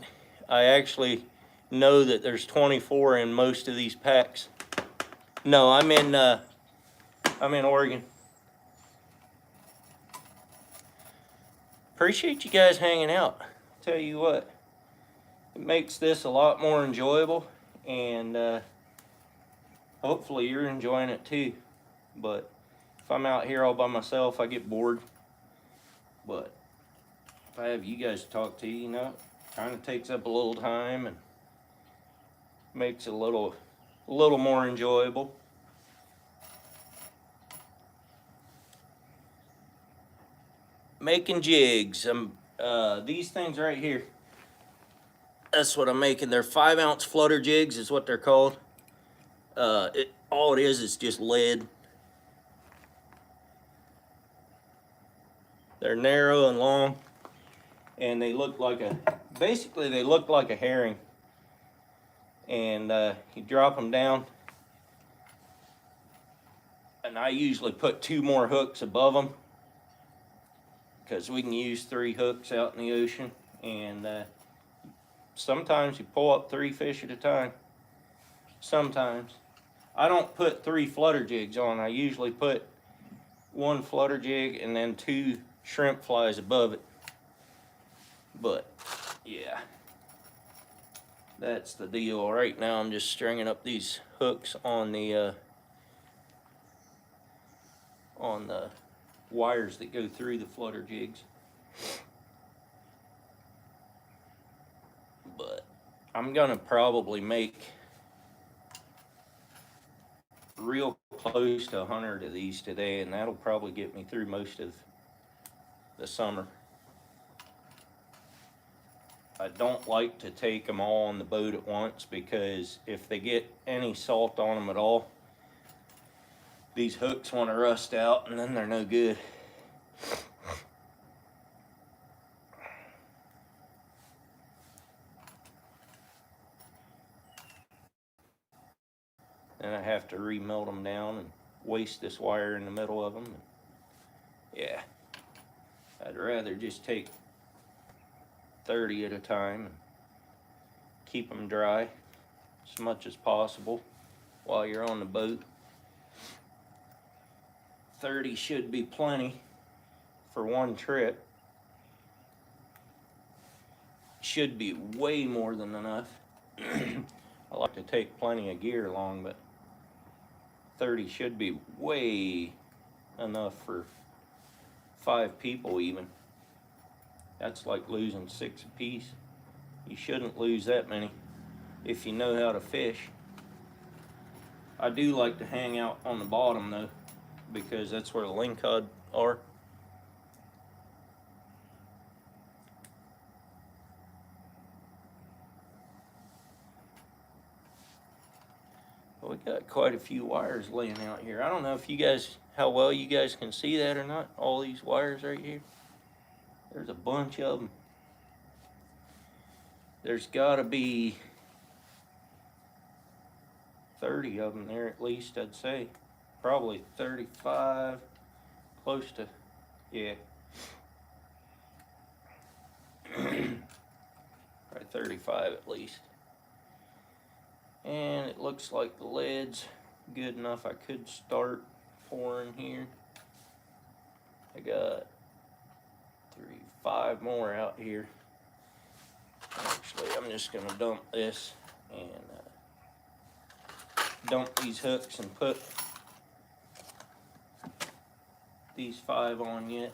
I actually know that there's 24 in most of these packs. No, I'm in Oregon. Appreciate you guys hanging out. Tell you what, it makes this a lot more enjoyable, and hopefully you're enjoying it too. But if I'm out here all by myself, I get bored. But if I have you guys to talk to, you know, it kind of takes up a little time and makes it a little more enjoyable. Making jigs. These things right here, that's what I'm making. They're 5-ounce flutter jigs is what they're called. All it is just lead. They're narrow and long, and they look like basically they look like a herring. And you drop them down, and I usually put 2 more hooks above them, because we can use 3 hooks out in the ocean, and sometimes you pull up 3 fish at a time. Sometimes. I don't put 3 flutter jigs on. I usually put 1 flutter jig and then 2 shrimp flies above it. But yeah, that's the deal. Right now I'm just stringing up these hooks on the wires that go through the flutter jigs. But I'm gonna probably make real close to 100 of these today, and that'll probably get me through most of the summer. I don't like to take them all on the boat at once, because if they get any salt on them at all, these hooks want to rust out, and then they're no good. Then I have to remelt them down and waste this wire in the middle of them. Yeah, I'd rather just take 30 at a time and keep them dry as much as possible while you're on the boat. 30 should be plenty for one trip. Should be way more than enough. I like to take plenty of gear along, but 30 should be way enough for 5 people even. That's like losing 6 apiece. You shouldn't lose that many if you know how to fish. I do like to hang out on the bottom though, because that's where the lingcod are. We got quite a few wires laying out here. I don't know if you guys, how well you guys can see that or not. All these wires right here. There's a bunch of them. There's gotta be 30 of them there at least, I'd say. Probably 35, close to, yeah. Probably 35 at least. And it looks like the lead's good enough. I could start pouring here. I got 5 more out here. Actually, I'm just gonna dump this and dump these hooks and put these 5 on yet.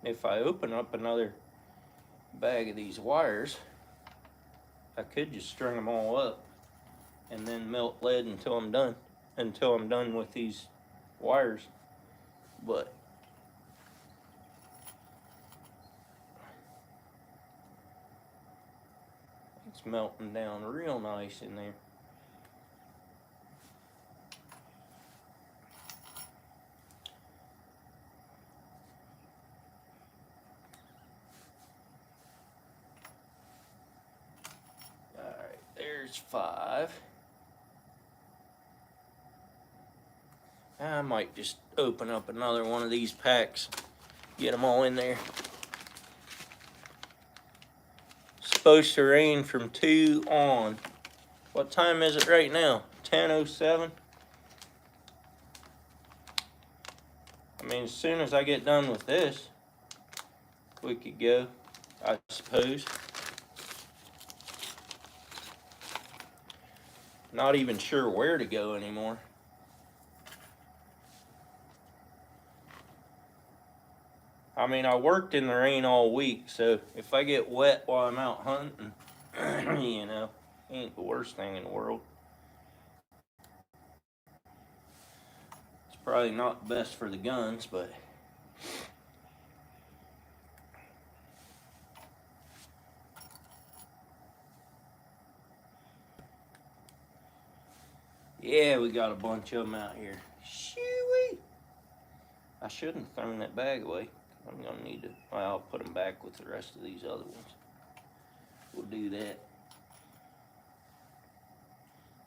If I open up another bag of these wires, I could just string them all up and then melt lead until I'm done with these wires. But it's melting down real nice in there. There's 5. I might just open up another one of these packs Get them all in there. Supposed to rain from 2 on. What time is it right now? 10:07. I mean, as soon as I get done with this, we could go, I suppose. Not even sure where to go anymore. I mean, I worked in the rain all week, so if I get wet while I'm out hunting, you know, ain't the worst thing in the world. It's probably not best for the guns, but yeah, we got a bunch of them out here. Shoo-wee! I shouldn't have thrown that bag away. I'm gonna need to, well, I'll put them back with the rest of these other ones. We'll do that.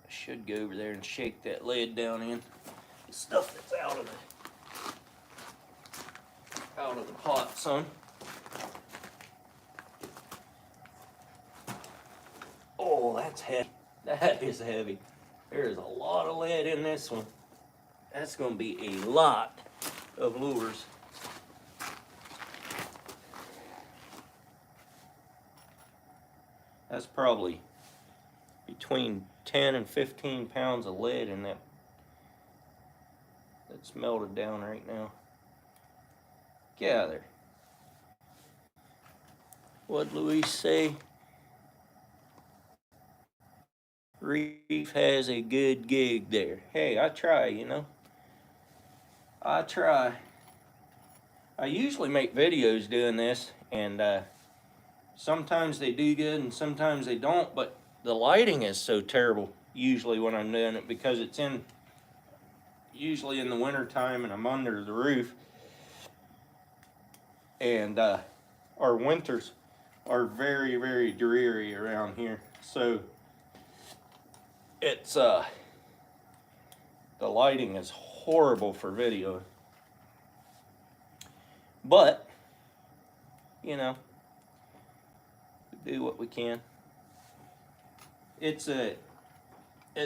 I should go over there and shake that lid down in the stuff that's out of the pot, son. Oh, that's heavy. That is heavy. There's a lot of lead in this one. That's gonna be a lot of lures. That's probably between 10 and 15 pounds of lead in that. That's melted down right now. Get out of there. What'd Louise say? Reef has a good gig there. Hey, I try, you know. I try. I usually make videos doing this, and sometimes they do good and sometimes they don't, but the lighting is so terrible usually when I'm doing it, because it's usually in the winter time and I'm under the roof, and our winters are very, very dreary around here, so it's the lighting is horrible for video, but you know, we do what we can. It's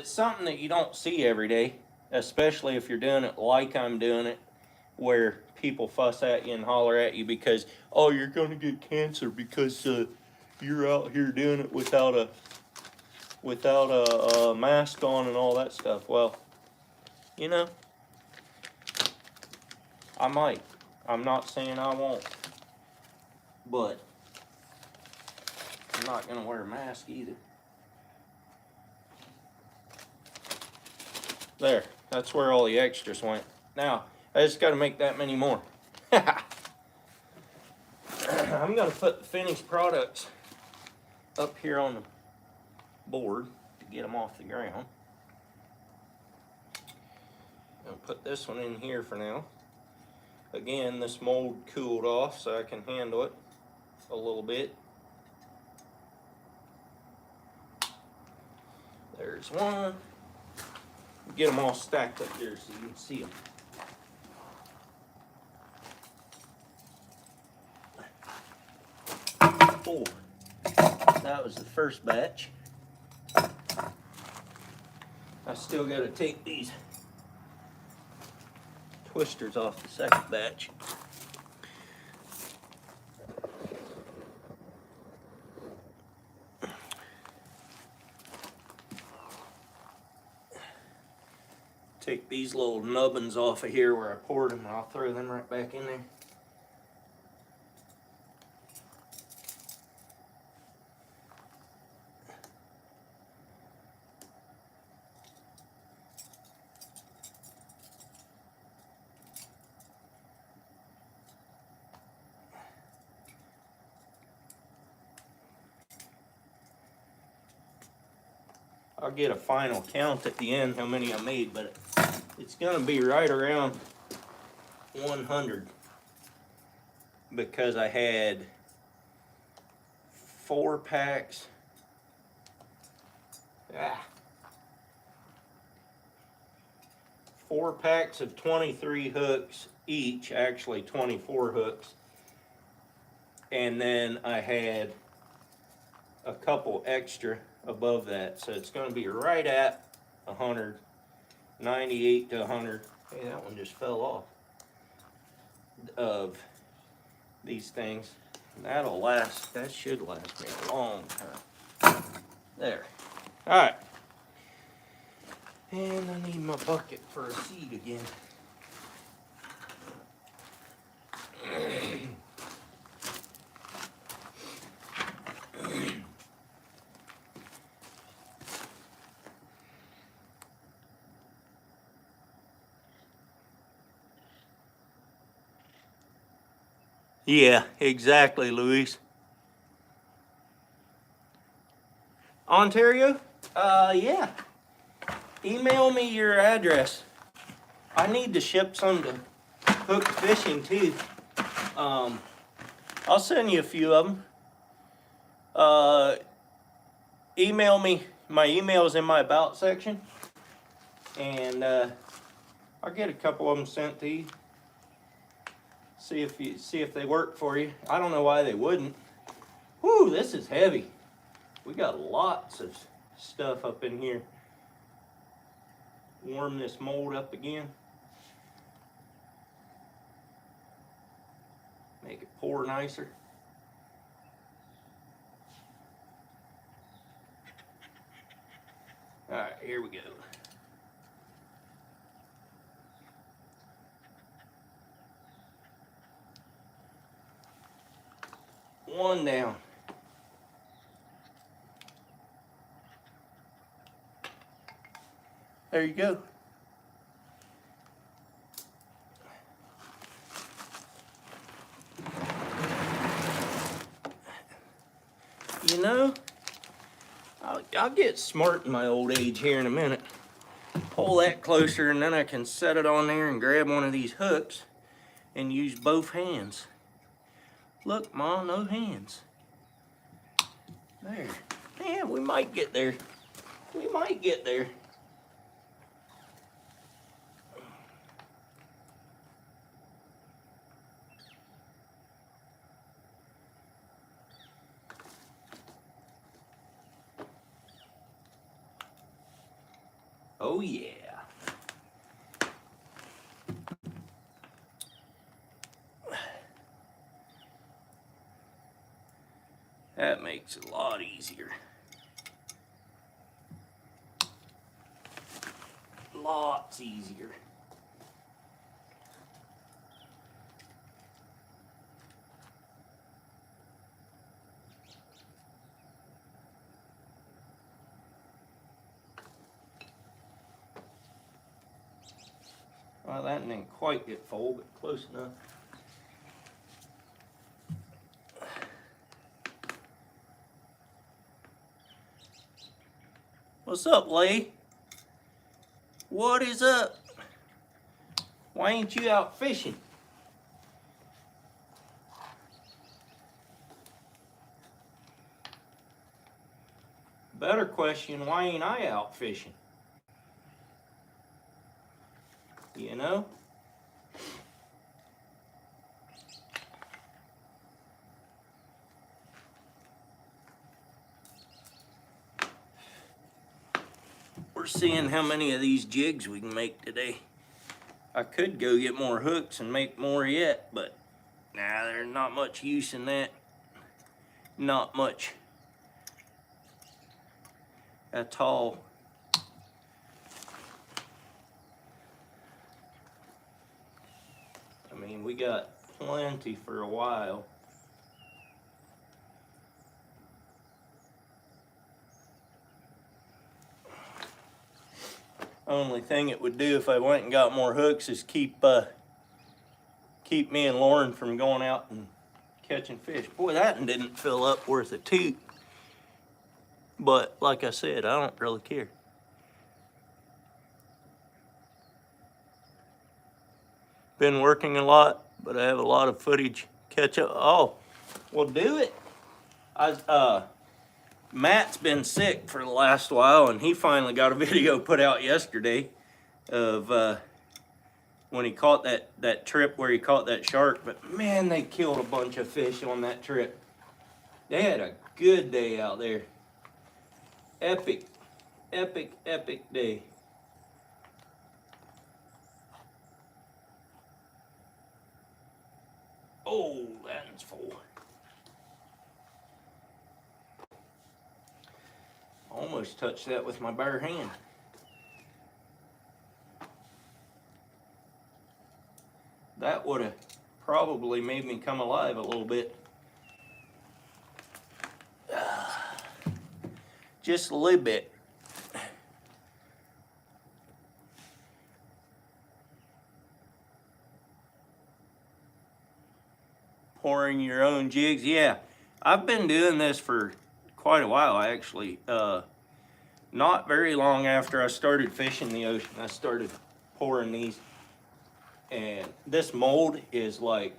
something that you don't see every day, especially if you're doing it like I'm doing it, where people fuss at you and holler at you because, oh, you're gonna get cancer because you're out here doing it without a mask on and all that stuff. Well, you know, I might. I'm not saying I won't, but I'm not gonna wear a mask either. There, that's where all the extras went. Now, I just gotta make that many more. I'm gonna put the finished products up here on the board to get them off the ground. I'll put this one in here for now. Again, this mold cooled off so I can handle it a little bit. There's one. Get them all stacked up there so you can see them. Four. That was the first batch. I still got to take these twisters off the second batch. Take these little nubbins off of here where I poured them, and I'll throw them right back in there. I'll get a final count at the end how many I made, but it's gonna be right around 100 because I had 4 packs. 4 packs of 23 hooks, each, actually 24 hooks. And then I had a couple extra above that. So it's going to be right at 100, 98 to 100. Hey, that one just fell off. Of these things. That'll last, that should last me a long time. There. Alright. And I need my bucket for a seed again. Yeah, exactly, Luis. Ontario? Yeah. Email me your address. I need to ship some to Hook Fishing too. I'll send you a few of them. Email me. My email is in my about section, and I'll get a couple of them sent to you. See if they work for you. I don't know why they wouldn't. Whew, this is heavy. We got lots of stuff up in here. Warm this mold up again. Make it pour nicer. All right, here we go. One down. There you go. You know, I'll get smart in my old age here in a minute. Pull that closer and then I can set it on there and grab one of these hooks and use both hands. Look, Mom, no hands. There. Man, we might get there. We might get there. Oh yeah. That makes it a lot easier. Lots easier. Well, that didn't quite get full, but close enough. What's up, Lee? What is up? Why ain't you out fishing? Better question, why ain't I out fishing? You know? We're seeing how many of these jigs we can make today. I could go get more hooks and make more yet, but nah, there's not much use in that. Not much at all. I mean, we got plenty for a while. Only thing it would do if I went and got more hooks is keep me and Lauren from going out and catching fish. Boy, that one didn't fill up worth a toot. But like I said, I don't really care. Been working a lot, but I have a lot of footage catch up. Oh, well, do it. Matt's been sick for the last while, and he finally got a video put out yesterday of when he caught that trip where he caught that shark. But man, they killed a bunch of fish on that trip. They had a good day out there. Epic, epic, epic day. Oh, that's full. Almost touched that with my bare hand. That would have probably made me come alive a little bit. Just a little bit. Pouring your own jigs. Yeah, I've been doing this for quite a while actually. Not very long after I started fishing the ocean, I started pouring these. And this mold is like,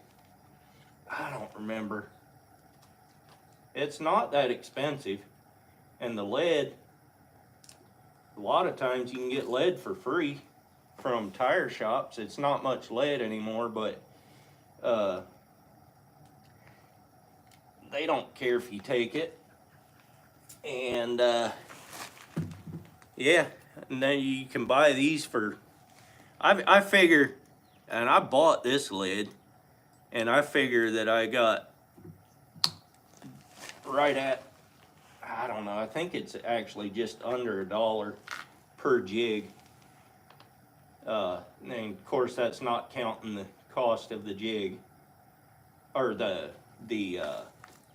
I don't remember. It's not that expensive. And the lead, a lot of times you can get lead for free from tire shops. It's not much lead anymore, but they don't care if you take it. And yeah, and then you can buy these for, I figure, and I bought this lead, and I figure that I got right at, I don't know, I think it's actually just under $1 per jig. And of course that's not counting the cost of the jig, or the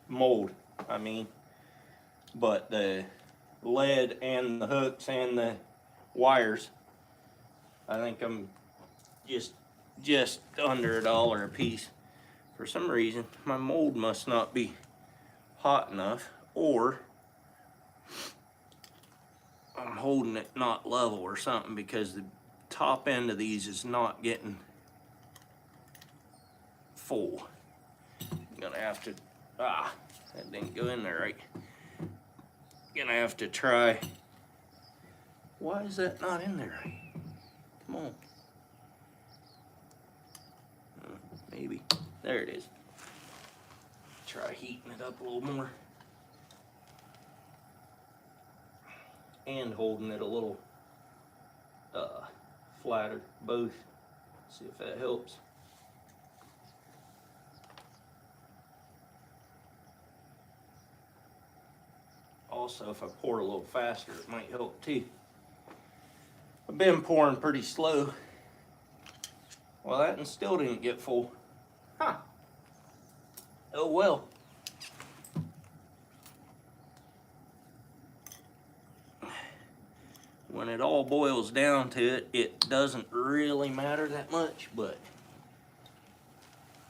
mold, I mean. But the lead and the hooks and the wires, I think I'm just under $1 a piece. For some reason, my mold must not be hot enough, or I'm holding it not level or something, because the top end of these is not getting full. I'm gonna have to, that didn't go in there right. Gonna have to try. Why is that not in there right? Come on. Maybe. There it is. Try heating it up a little more. And holding it a little flatter, both. See if that helps. Also, if I pour a little faster, it might help too. I've been pouring pretty slow. Well, that one still didn't get full. Huh. Oh well. When it all boils down to it, it doesn't really matter that much, but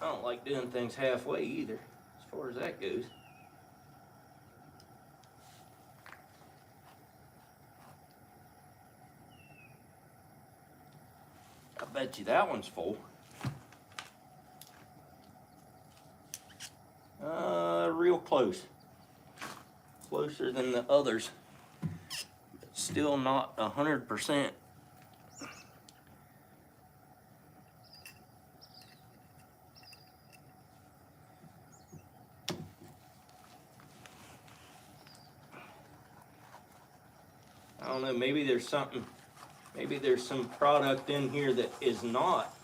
I don't like doing things halfway either, as far as that goes. I bet you that one's full. Real close. Closer than the others. But still not 100%. I don't know, maybe there's something, maybe there's some product in here that is not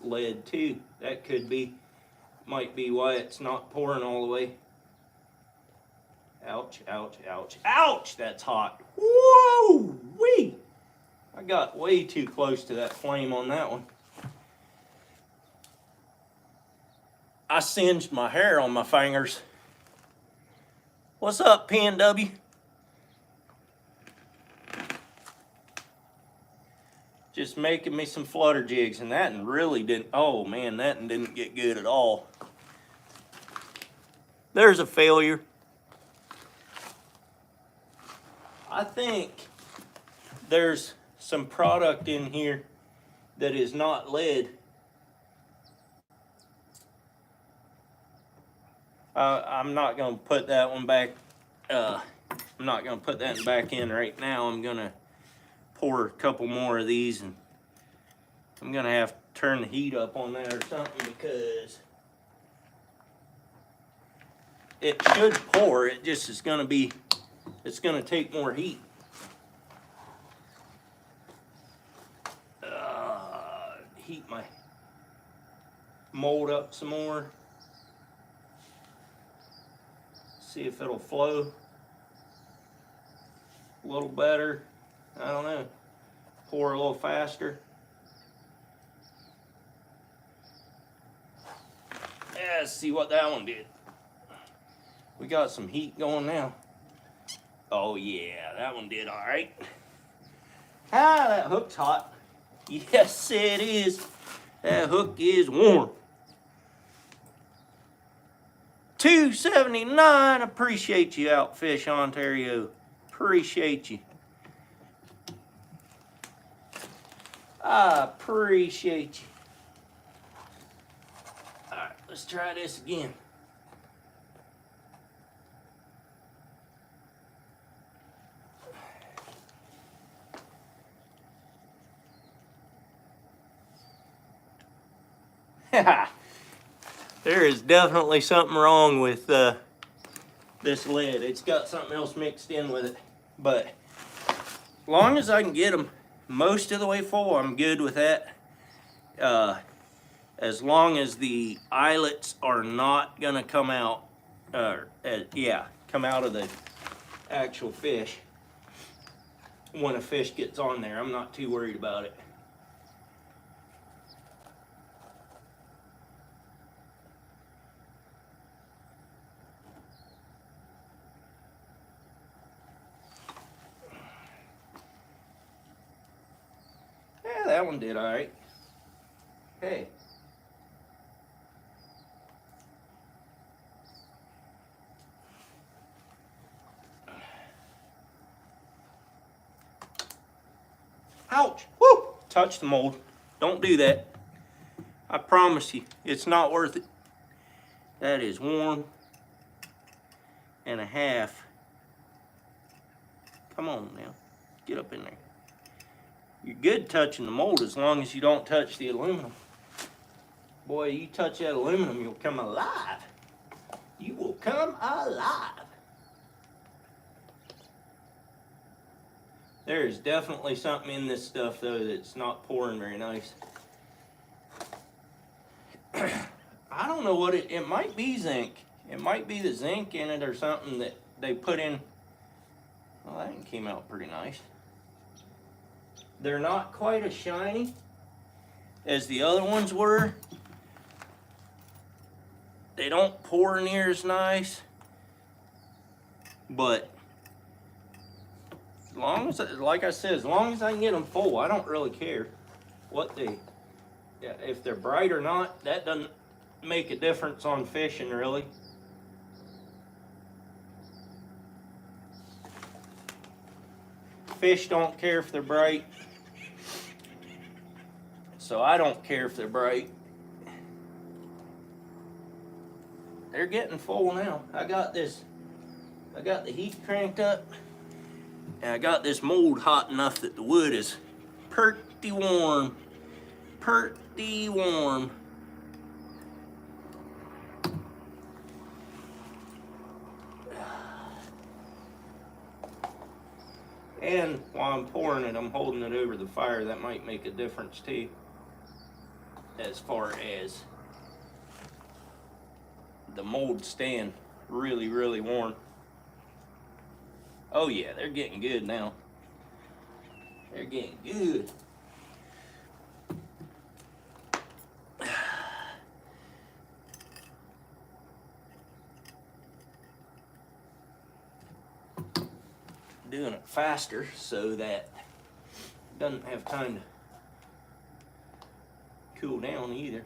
lead too. That could be, might be why it's not pouring all the way. Ouch, ouch, ouch, ouch, that's hot. Whoa, wee! I got way too close to that flame on that one. I singed my hair on my fingers. What's up, PNW? Just making me some flutter jigs, and that one really didn't, oh man, that one didn't get good at all. There's a failure. I think there's some product in here that is not lead. I'm not gonna put that one back, I'm not gonna put that back in right now. I'm gonna pour a couple more of these, and I'm gonna have to turn the heat up on that or something, because it should pour, it just is gonna be, it's gonna take more heat. Heat my mold up some more. See if it'll flow a little better. I don't know. Pour a little faster. Yeah, let's see what that one did. We got some heat going now. Oh yeah, that one did all right. Ah, that hook's hot. Yes, it is. That hook is warm. $2.79. Appreciate you, Outfish Ontario. Appreciate you. I appreciate you. All right, let's try this again. There is definitely something wrong with this lid. It's got something else mixed in with it. But as long as I can get them most of the way full, I'm good with that. As long as the eyelets are not gonna come out, come out of the actual fish. When a fish gets on there, I'm not too worried about it. Yeah, that one did all right. Hey. Ouch! Woo! Touch the mold. Don't do that. I promise you, it's not worth it. That is 1.5. Come on now. Get up in there. You're good touching the mold as long as you don't touch the aluminum. Boy, you touch that aluminum, you'll come alive. You will come alive. There is definitely something in this stuff, though, that's not pouring very nice. I don't know what it might be zinc. It might be the zinc in it or something that they put in. Well, that one came out pretty nice. They're not quite as shiny as the other ones were. They don't pour near as nice. But as long as, like I said, as long as I can get them full, I don't really care what they, if they're bright or not. That doesn't make a difference on fishing, really. Fish don't care if they're bright, so I don't care if they're bright. They're getting full now. I got the heat cranked up, and I got this mold hot enough that the wood is pretty warm. Pretty warm. And while I'm pouring it, I'm holding it over the fire. That might make a difference too, as far as the mold staying really, really warm. Oh yeah, they're getting good now. They're getting good. Doing it faster so that it doesn't have time to cool down either.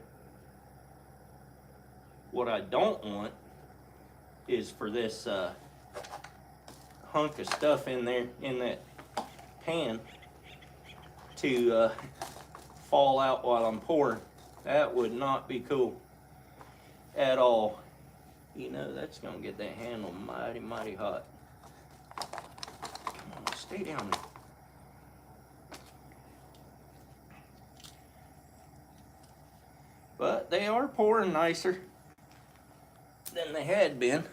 What I don't want is for this hunk of stuff in there, in that pan, to fall out while I'm pouring. That would not be cool at all. You know, that's gonna get that handle mighty, mighty hot. Come on, stay down there. But they are pouring nicer than they had been.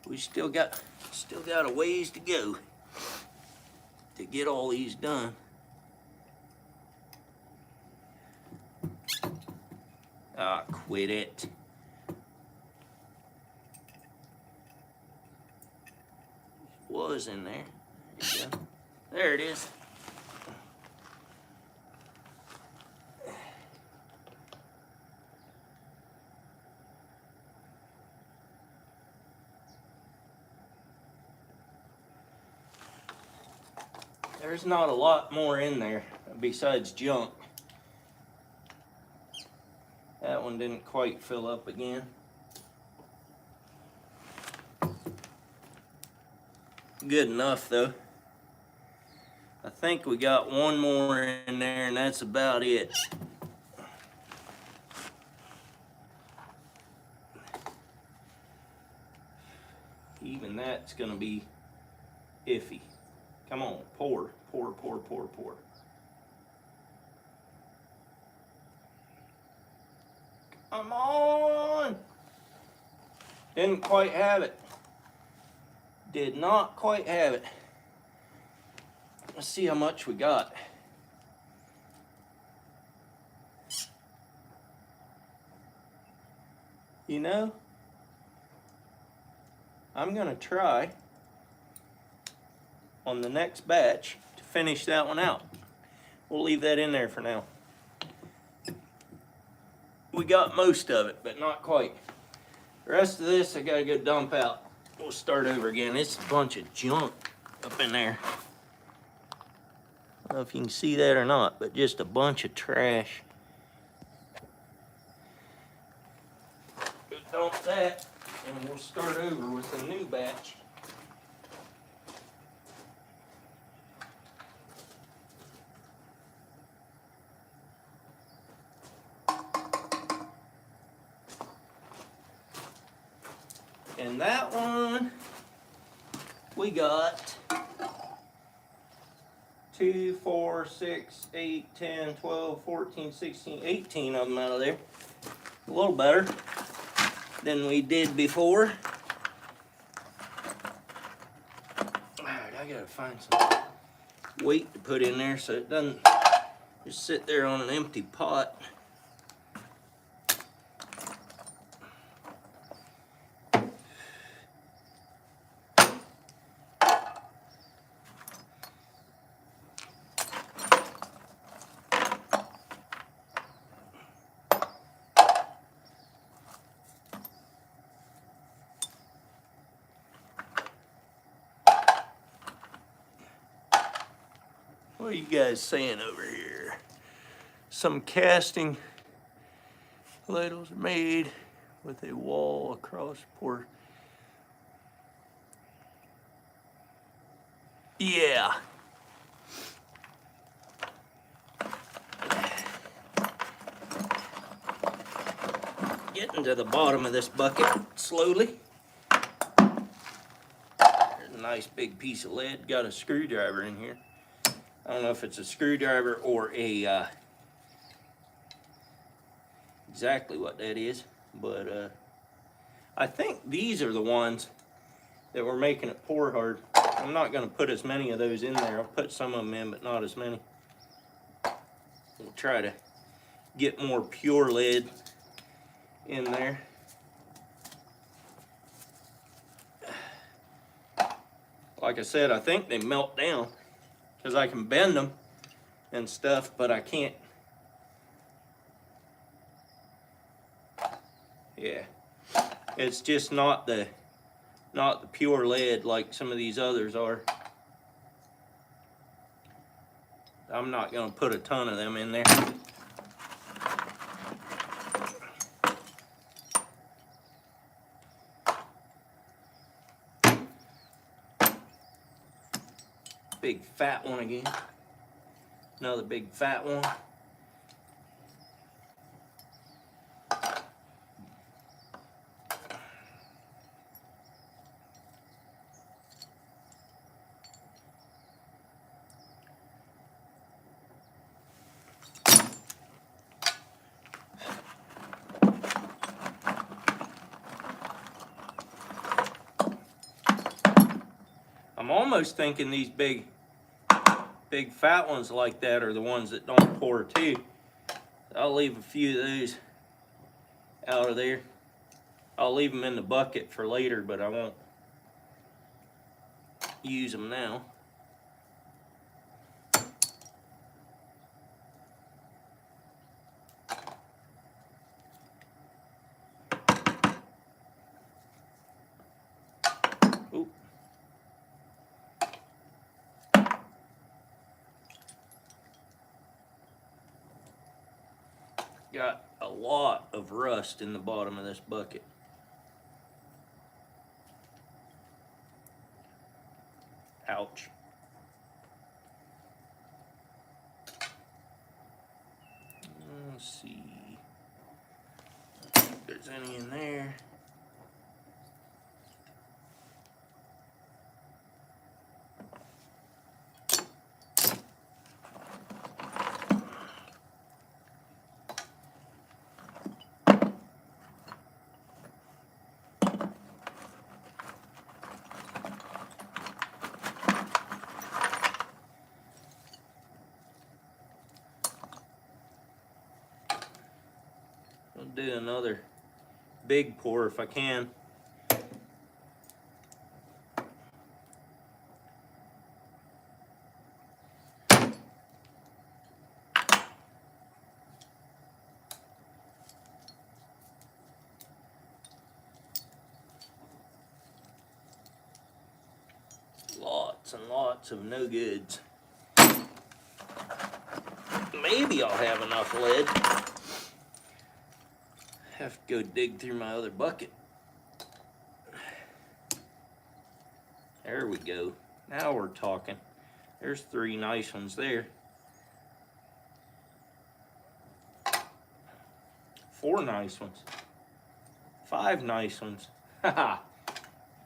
We still got a ways to go to get all these done. Ah, quit it. Was in there. There you go. There it is. There's not a lot more in there besides junk. That one didn't quite fill up again. Good enough though. I think we got one more in there and that's about it. Even that's gonna be iffy. Come on, pour, pour, pour, pour, pour. Come on! Didn't quite have it. Did not quite have it. Let's see how much we got. You know, I'm gonna try on the next batch to finish that one out. We'll leave that in there for now. We got most of it, but not quite. The rest of this I gotta go dump out. We'll start over again. It's a bunch of junk up in there. I don't know if you can see that or not, but just a bunch of trash. Go dump that, and we'll start over with a new batch. And that one, we got 2, 4, 6, 8, 10, 12, 14, 16, 18 of them out of there. A little better than we did before. Alright, I gotta find some weight to put in there so it doesn't just sit there on an empty pot. What are you guys saying over here? Some casting ladles are made with a wall across pour. Yeah. Getting to the bottom of this bucket slowly. There's a nice big piece of lead. Got a screwdriver in here. I don't know if it's a screwdriver or a exactly what that is, but I think these are the ones that were making it pour hard. I'm not going to put as many of those in there. I'll put some of them in, but not as many. We'll try to get more pure lead in there. Like I said, I think they melt down because I can bend them and stuff, but I can't. Yeah, it's just not the pure lead like some of these others are. I'm not going to put a ton of them in there. Big fat one again. Another big fat one. I'm almost thinking these big fat ones like that are the ones that don't pour too. I'll leave a few of those out of there. I'll leave them in the bucket for later, but I won't use them now. Ooh. Got a lot of rust in the bottom of this bucket. Ouch. Let's see if there's any in there. I'll do another big pour if I can. Lots and lots of no goods. Maybe I'll have enough lead. Have to go dig through my other bucket. There we go. Now we're talking. There's 3 nice ones there. 4 nice ones. 5 nice ones. Haha.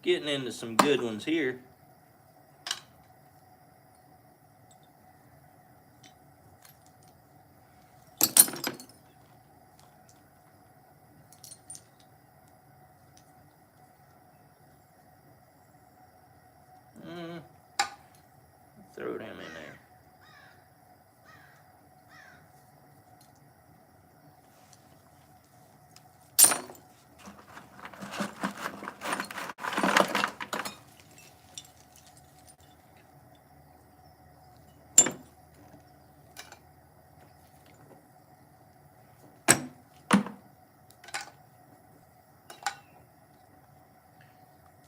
Getting into some good ones here. Throw them in there.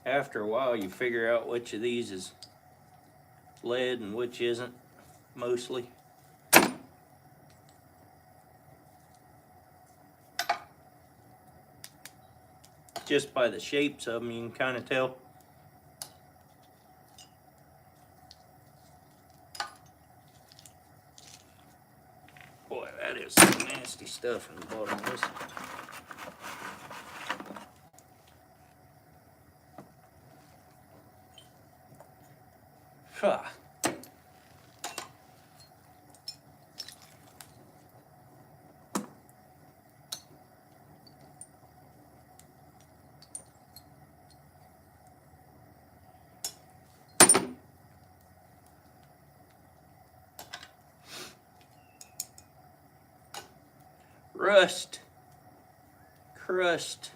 After a while, you figure out which of these is lead and which isn't, mostly. Just by the shapes of them, you can kind of tell. Boy, that is some nasty stuff in the bottom of this. Huh. Rust, crust.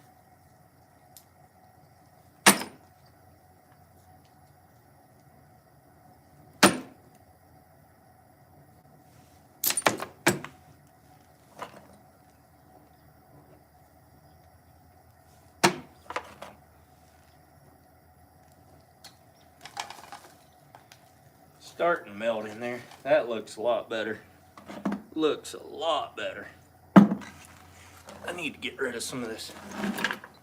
Starting to melt in there. That looks a lot better. Looks a lot better. I need to get rid of some of this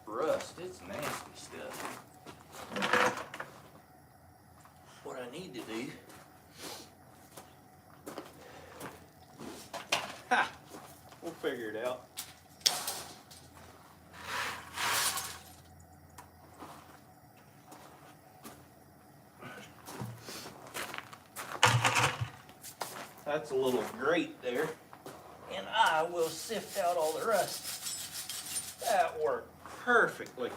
rust. It's nasty stuff. What I need to do... Ha! We'll figure it out. That's a little grate there, and I will sift out all the rust. That worked perfectly.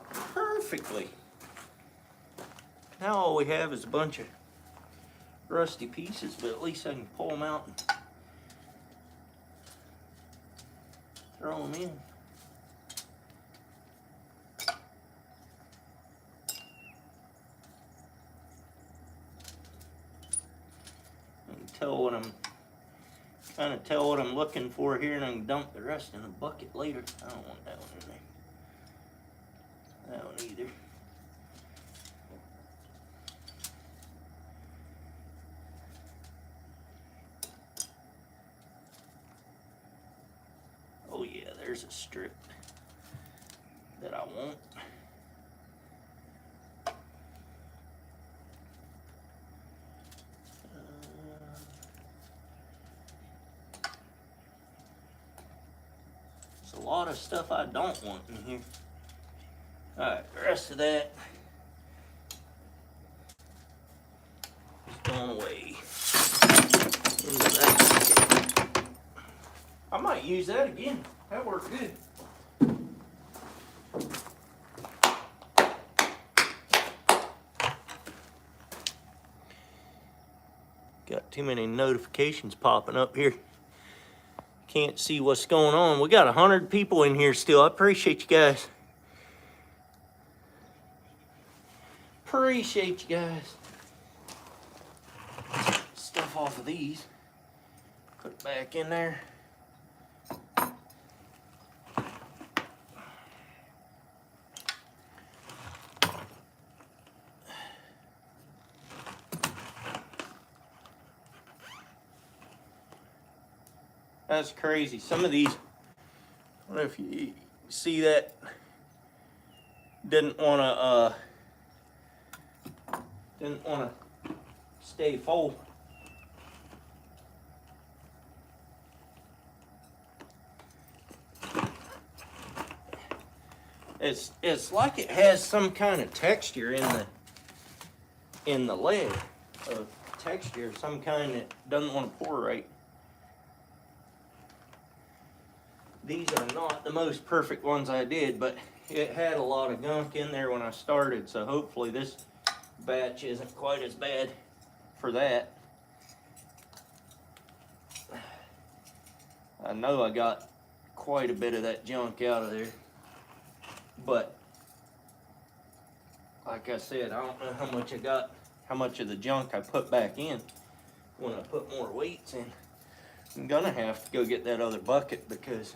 Perfectly. now all we have is a bunch of rusty pieces, but at least I can pull them out and throw them in. Tell what I'm kind of tell what I'm looking for here, and I can dump the rest in a bucket later. I don't want that one in there. That one either. Oh yeah, there's a strip that I want. A lot of stuff I don't want in here. Alright, the rest of that is going away into that. I might use that again. That worked good. Got too many notifications popping up here. Can't see what's going on. We got 100 people in here still. I appreciate you guys. Appreciate you guys. Stuff off of these. Put it back in there. That's crazy. Some of these, I don't know if you see that, didn't want to stay full. It's like it has some kind of texture in the lead, a texture of some kind that doesn't want to pour right. These are not the most perfect ones I did, but it had a lot of gunk in there when I started, so hopefully this batch isn't quite as bad for that. I know I got quite a bit of that junk out of there, but like I said, I don't know how much of the junk I put back in when I put more weights in. I'm gonna have to go get that other bucket because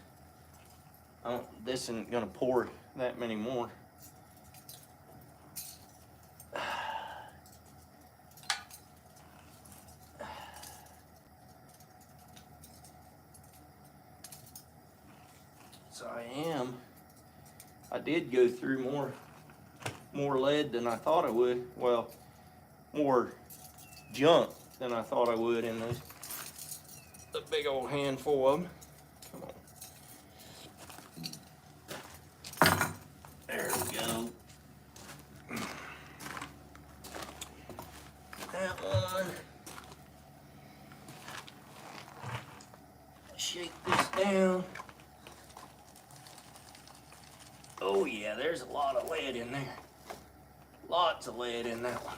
this isn't gonna pour that many more. So I did go through more lead than I thought I would. Well, more junk than I thought I would in those. A big old handful of them. Come on. There we go. That one. Shake this down. Oh yeah, there's a lot of lead in there. Lots of lead in that one.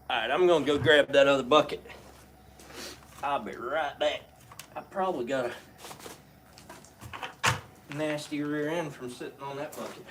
Alright, I'm gonna go grab that other bucket. I'll be right back. I probably got a nasty rear end from sitting on that bucket.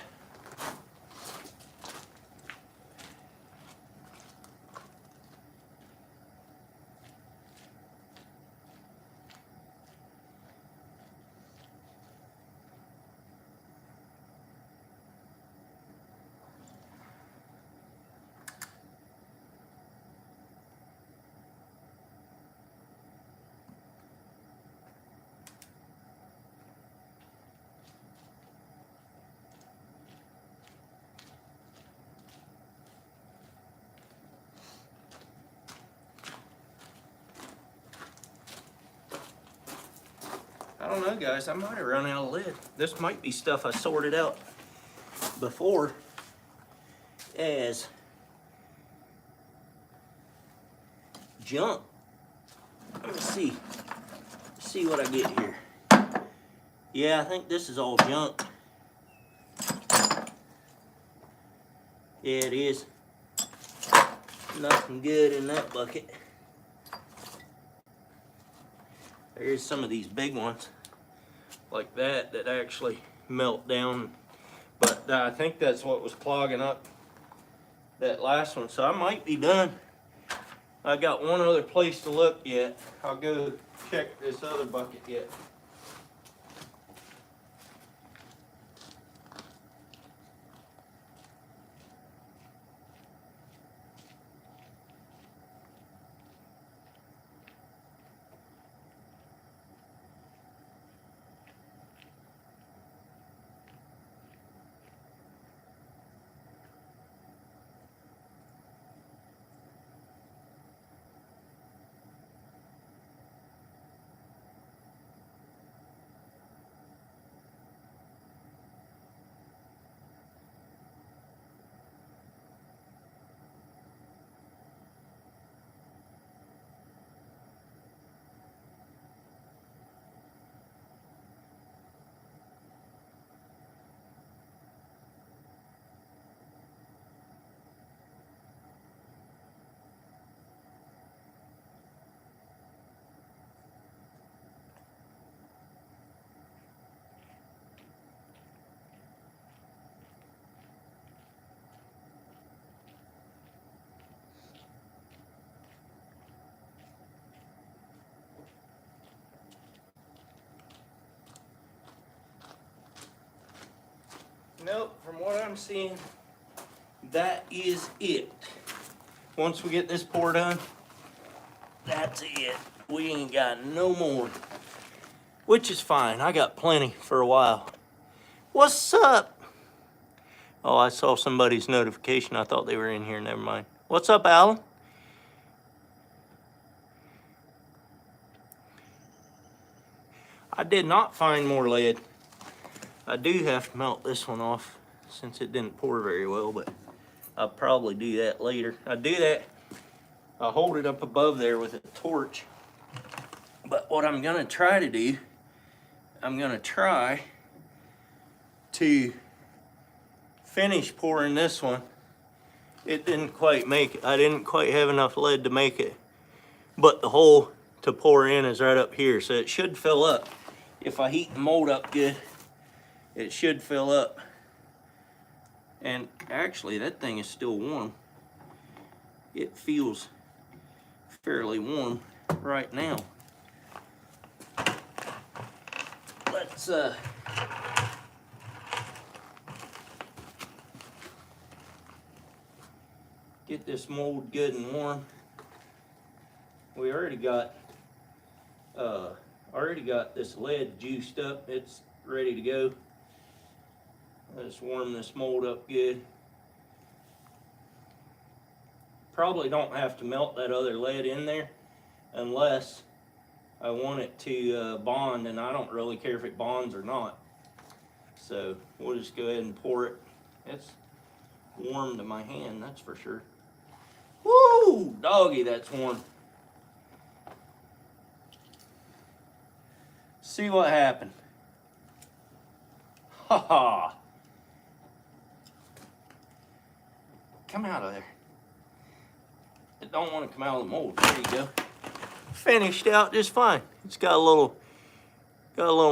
I don't know, guys. I might have run out of lead. This might be stuff I sorted out before as junk. Let me see. See what I get here. Yeah, I think this is all junk. Yeah, it is. Nothing good in that bucket. There's some of these big ones like that actually melt down. But I think that's what was clogging up that last one. So I might be done. I got one other place to look yet. I'll go check this other bucket yet. Nope, from what I'm seeing, that is it. Once we get this pour done, that's it. We ain't got no more. Which is fine. I got plenty for a while. What's up? Oh, I saw somebody's notification. I thought they were in here. Never mind. What's up, Alan? I did not find more lead. I do have to melt this one off since it didn't pour very well, but I'll probably do that later. I do that, I hold it up above there with a torch. But what I'm gonna try to do, I'm gonna try to finish pouring this one. It didn't quite make it. I didn't quite have enough lead to make it. But the hole to pour in is right up here, so it should fill up. If I heat the mold up good, it should fill up. And actually, that thing is still warm. It feels fairly warm right now. Let's get this mold good and warm. We already got this lead juiced up. It's ready to go. Let's warm this mold up good. Probably don't have to melt that other lead in there unless I want it to bond, and I don't really care if it bonds or not. So we'll just go ahead and pour it. It's warm to my hand, that's for sure. Woo! Doggy, that's warm. See what happened. Ha ha! Come out of there. It don't want to come out of the mold. There you go. Finished out just fine. It's got a little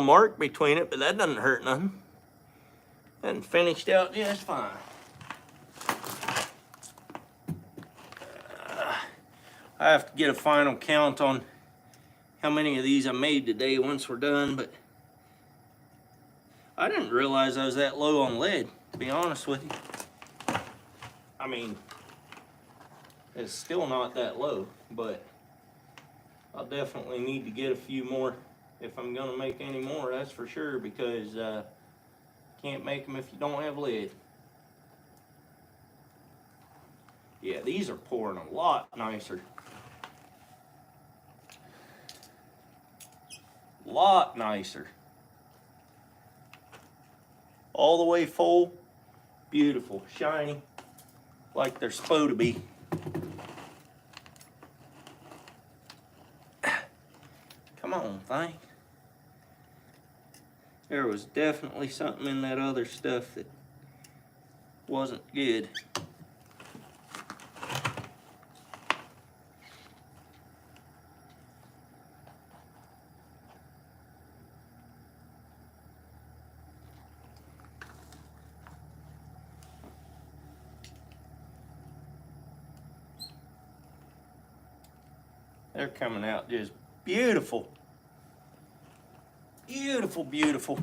mark between it, but that doesn't hurt nothing. And finished out just fine. I have to get a final count on how many of these I made today once we're done, but I didn't realize I was that low on lead, to be honest with you. I mean, it's still not that low, but I'll definitely need to get a few more if I'm gonna make any more, that's for sure, because can't make them if you don't have lead. Yeah, these are pouring a lot nicer. Lot nicer. All the way full, beautiful, shiny, like they're supposed to be. Come on, thing. There was definitely something in that other stuff that wasn't good. They're coming out just beautiful. Beautiful, beautiful.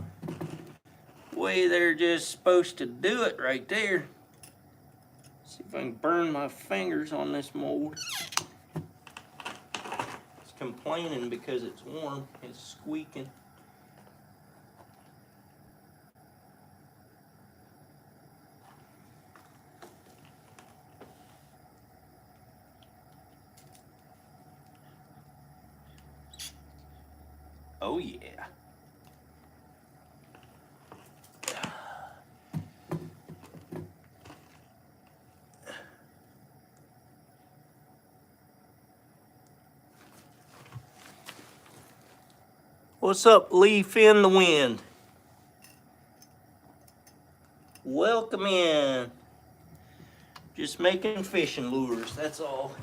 Way they're just supposed to do it right there. See if I can burn my fingers on this mold. It's complaining because it's warm. It's squeaking. Oh yeah. What's up, Leaf in the Wind? Welcome in. Just making fishing lures, that's all.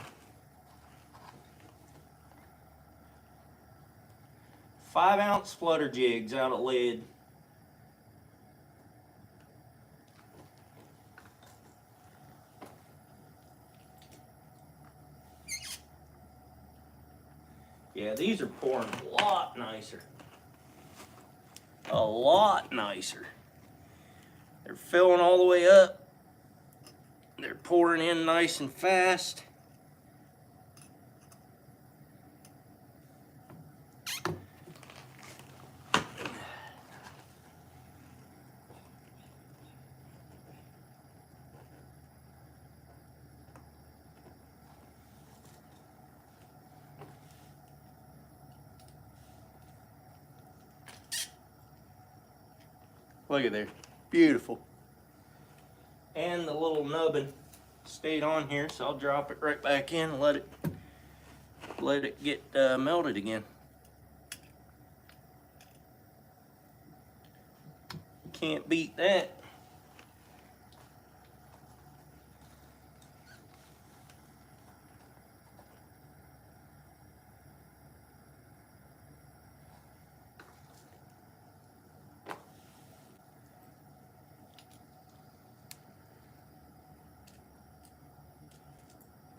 5-ounce flutter jigs out of lead. Yeah, these are pouring a lot nicer. A lot nicer. They're filling all the way up. They're pouring in nice and fast. Look at there, beautiful. And the little nubbin stayed on here, so I'll drop it right back in and let it get melted again. Can't beat that.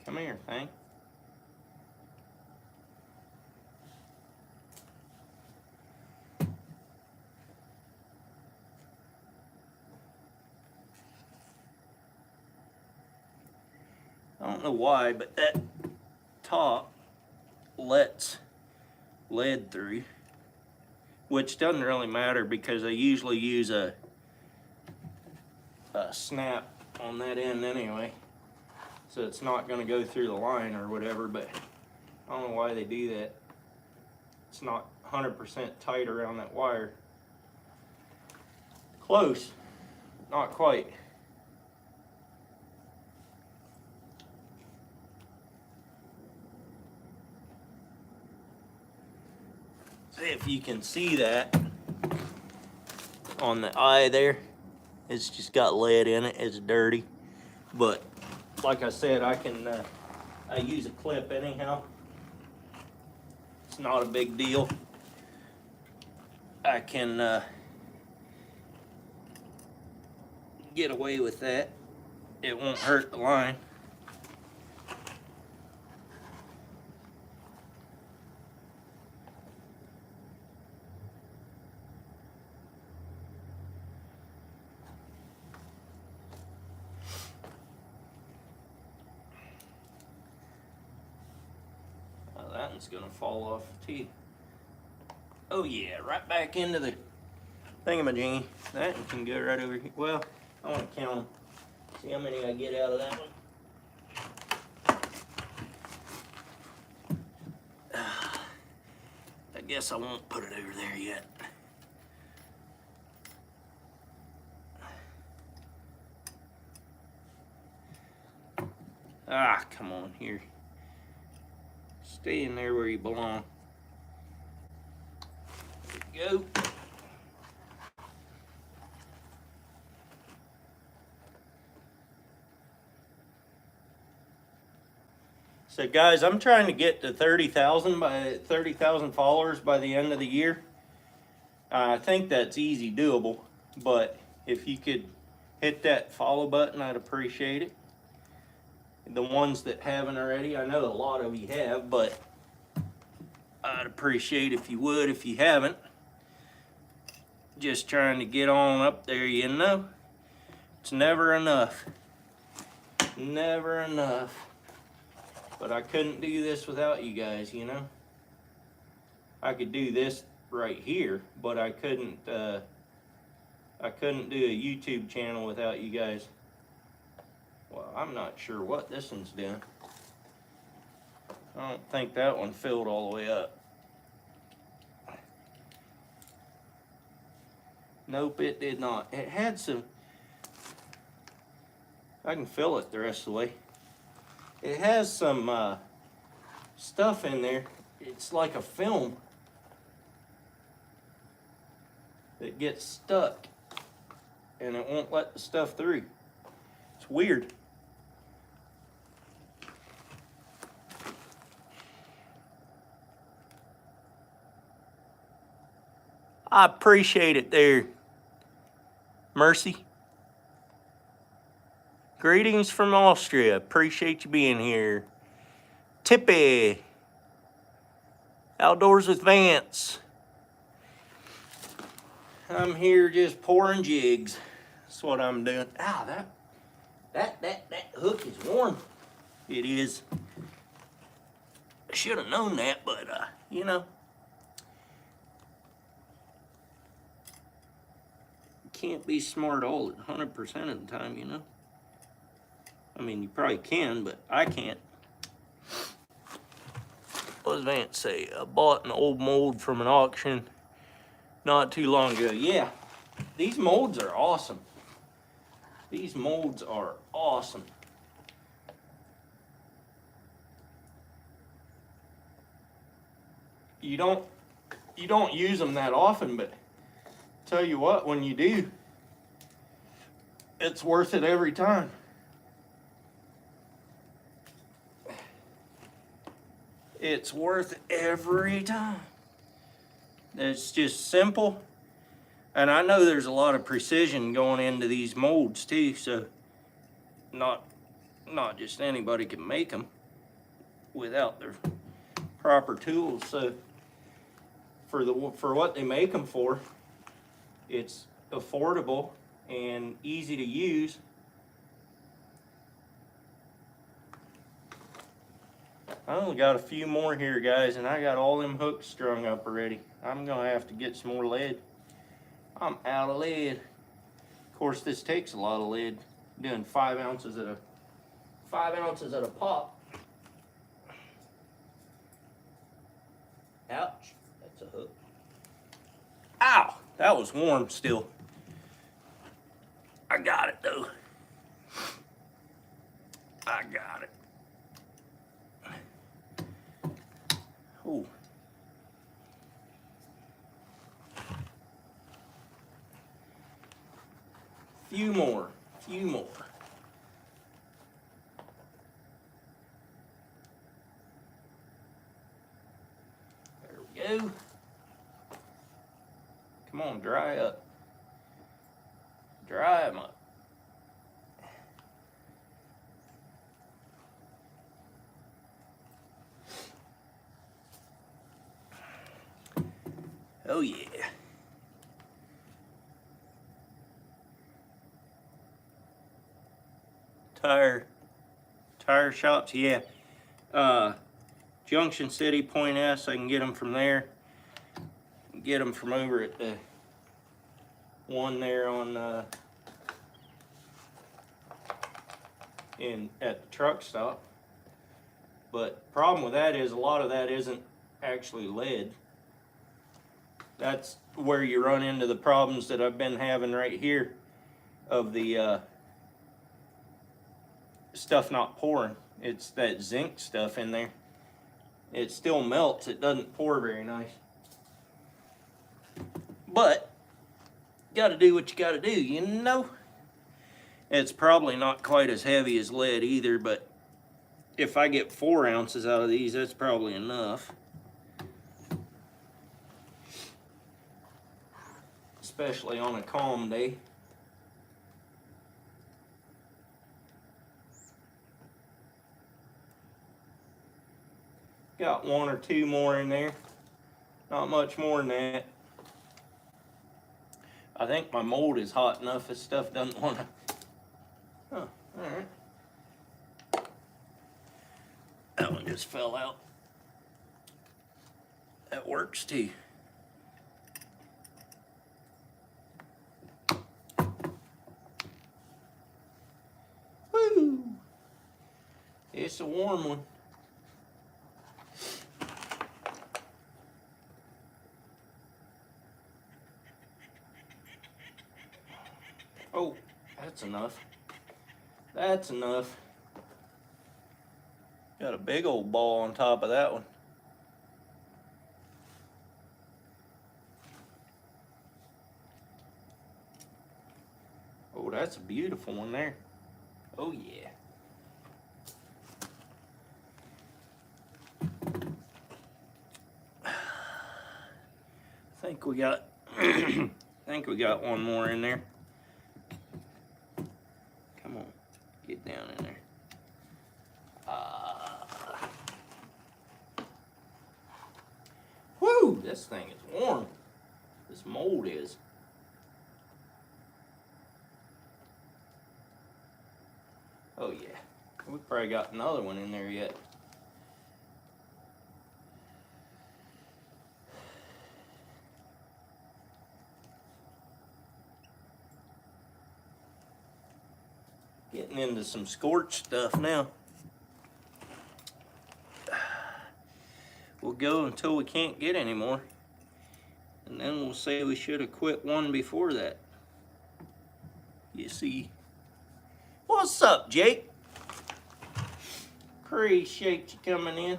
Come here, thing. I don't know why, but that top lets lead through, which doesn't really matter because I usually use a snap on that end anyway. So it's not going to go through the line or whatever, but I don't know why they do that. It's not 100% tight around that wire. Close, not quite. See if you can see that on the eye there. It's just got lead in it, it's dirty. But like I said, I use a clip anyhow. It's not a big deal. I can get away with that. It won't hurt the line. That one's gonna fall off too. Oh yeah, right back into the thingamajiggy. That one can go right over here. Well, I want to count them. See how many I get out of that one. I guess I won't put it over there yet. Ah, come on here. Stay in there where you belong. There we go. So guys, I'm trying to get to 30,000 followers by the end of the year. I think that's easy doable, but if you could hit that follow button, I'd appreciate it. The ones that haven't already, I know a lot of you have, but I'd appreciate if you would, if you haven't. Just trying to get on up there, you know. It's never enough. Never enough. But I couldn't do this without you guys, you know. I could do this right here, but I couldn't do a YouTube channel without you guys. Well, I'm not sure what this one's doing. I don't think that one filled all the way up. Nope, it did not. It had some... I can fill it the rest of the way. It has some stuff in there. It's like a film that gets stuck and it won't let the stuff through. It's weird. I appreciate it there, Mercy. Greetings from Austria. Appreciate you being here. Tippy. Outdoors with Vance. I'm here just pouring jigs. That's what I'm doing. Ow, that hook is warm. It is. I should have known that, but you know. Can't be smart all 100% of the time, you know. I mean, you probably can, but I can't. What does Vance say? I bought an old mold from an auction not too long ago. Yeah, these molds are awesome. These molds are awesome. You don't use them that often, but tell you what, when you do, it's worth it every time. It's worth it every time. It's just simple. And I know there's a lot of precision going into these molds too, so not just anybody can make them without their proper tools. So for what they make them for, it's affordable and easy to use. I only got a few more here, guys, and I got all them hooks strung up already. I'm gonna have to get some more lead. I'm out of lead. Of course, this takes a lot of lead. Doing 5 ounces at a pop. Ouch, that's a hook. Ow, that was warm still. I got it though. I got it. Ooh. Few more. There we go. Come on, dry up. Dry them up. Oh yeah. Tire shops, yeah. Junction City, Point S, I can get them from there. Get them from over at the one there on at the truck stop. But problem with that is a lot of that isn't actually lead. That's where you run into the problems that I've been having right here of the stuff not pouring. It's that zinc stuff in there. It still melts. It doesn't pour very nice. But you gotta do what you gotta do, you know? It's probably not quite as heavy as lead either, but if I get 4 ounces out of these, that's probably enough. Especially on a calm day. Got 1 or 2 more in there. Not much more than that. I think my mold is hot enough. This stuff doesn't want to. Oh, all right. That one just fell out. That works too. Woo! It's a warm one. Oh, that's enough. That's enough. Got a big old ball on top of that one. Oh, that's a beautiful one there. Oh, yeah. I think we got I think we got one more in there. Come on, get down in there. Woo! This thing is warm. This mold is. Oh yeah, we probably got another one in there yet. Getting into some scorched stuff now. We'll go until we can't get any more. And then we'll say we should have quit one before that. You see. What's up, Jake? Appreciate you coming in.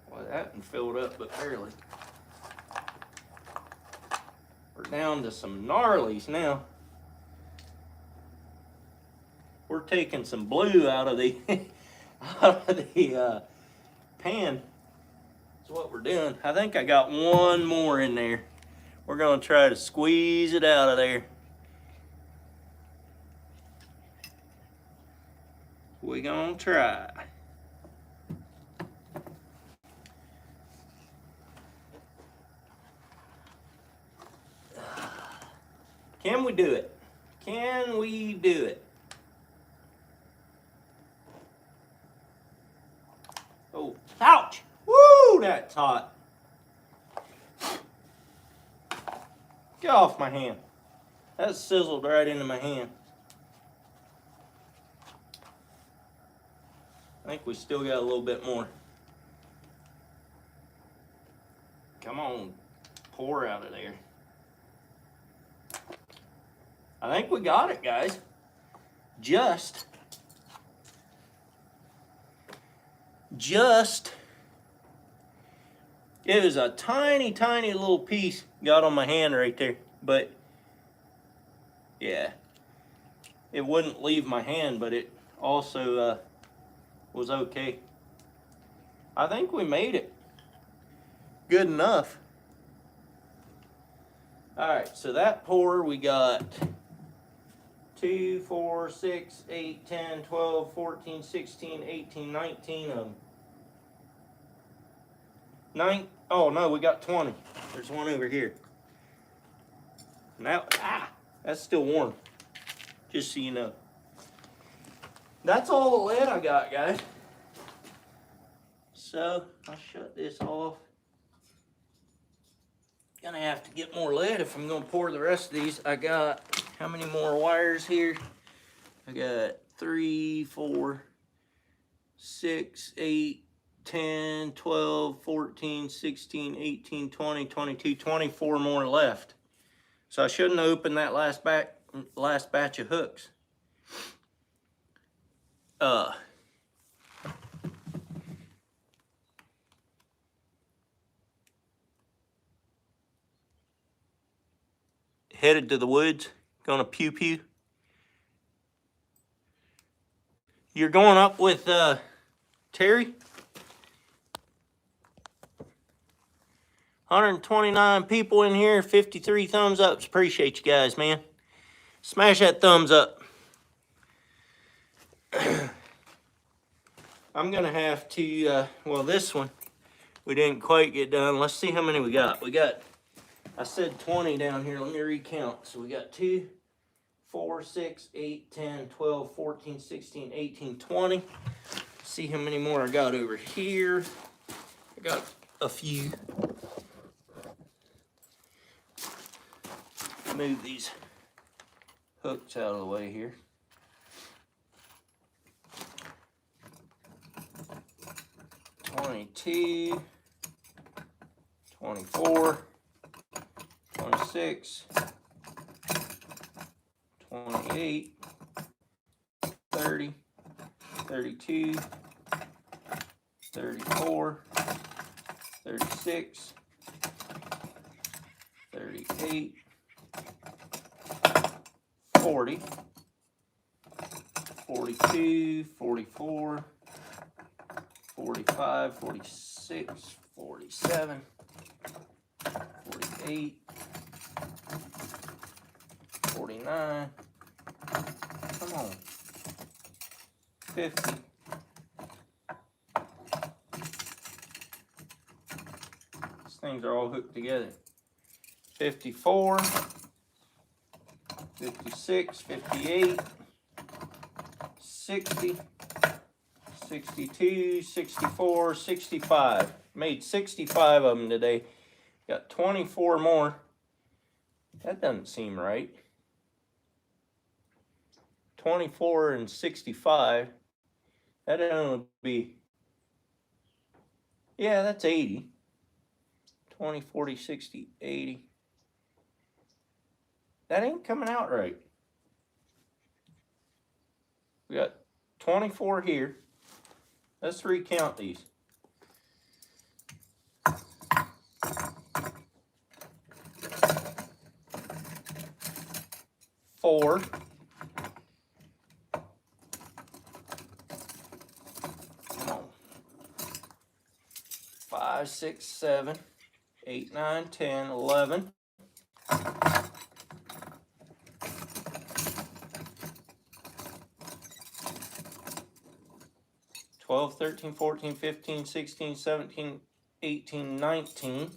Well, that one filled up, but barely. We're down to some gnarlies now. We're taking some blue out of the pan. That's what we're doing. I think I got one more in there. We're gonna try to squeeze it out of there. We're gonna try. Can we do it? Can we do it? Oh, ouch! Woo, that's hot. Get off my hand. That sizzled right into my hand. I think we still got a little bit more. Come on, pour out of there. I think we got it, guys. It was a tiny, tiny little piece got on my hand right there. But, yeah, it wouldn't leave my hand, but it also was okay. I think we made it. Good enough. All right, so that pour we got 2, 4, 6, 8, 10, 12, 14, 16, 18, 19 of them. Oh no, we got 20. There's one over here. Now, that's still warm. Just so you know. That's all the lead I got, guys. So, I'll shut this off. Gonna have to get more lead if I'm gonna pour the rest of these. I got, how many more wires here? I got 3, 4, 6, 8, 10, 12, 14, 16, 18, 20, 22, 24 more left. So I shouldn't open that last batch of hooks. Headed to the woods, gonna pew pew. You're going up with Terry? 129 people in here, 53 thumbs ups. Appreciate you guys, man. Smash that thumbs up. I'm gonna have to, well, this one, we didn't quite get done. Let's see how many we got. I said 20 down here. Let me recount. So we got 2, 4, 6, 8, 10, 12, 14, 16, 18, 20. See how many more I got over here. I got a few. Move these hooks out of the way here. 22, 24, 26, 28, 30, 32, 34, 36, 38, 40, 42, 44, 45, 46, 47, 48, 49, come on, 50, 'These things are all hooked together. 54, 56, 58, 60, 62, 64, 65. Made 65 of them today. Got 24 more. That doesn't seem right. 24 and 65. That'd only be, yeah, that's 80. 20, 40, 60, 80. That ain't coming out right. We got 24 here. Let's recount these. 4, 5, 6, 7, 8, 9, 10, 11. 12, 13, 14, 15, 16, 17, 18, 19.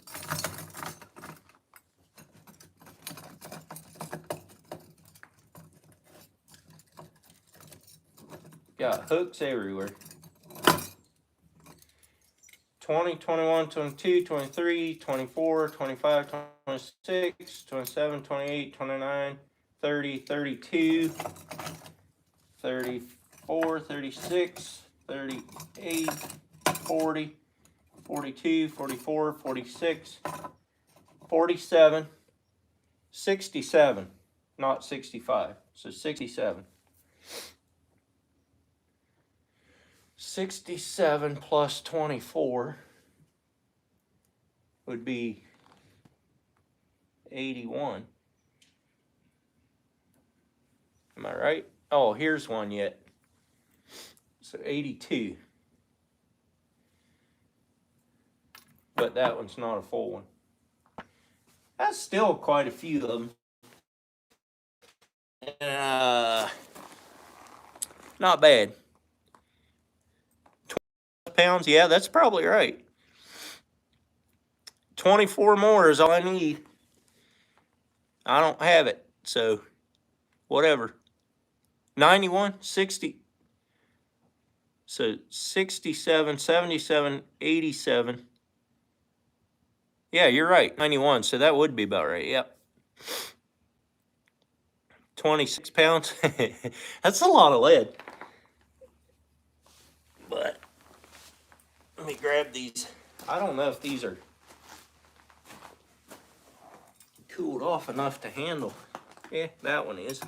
Got hooks everywhere. 20, 21, 22, 23, 24, 25, 26, 27, 28, 29, 30, 32, 34, 36, 38, 40, 42, 44, 46, 47, 67, not 65, so 67. 67 plus 24 would be 81. Am I right? Oh, here's one yet. So 82. But that one's not a full one. That's still quite a few of them. Not bad. 12 pounds, yeah, that's probably right. 24 more is all I need. I don't have it, so whatever. 91, 60. So 67, 77, 87. Yeah, you're right, 91, so that would be about right, yep. 26 pounds. That's a lot of lead. But let me grab these. I don't know if these are cooled off enough to handle. Yeah, that one is.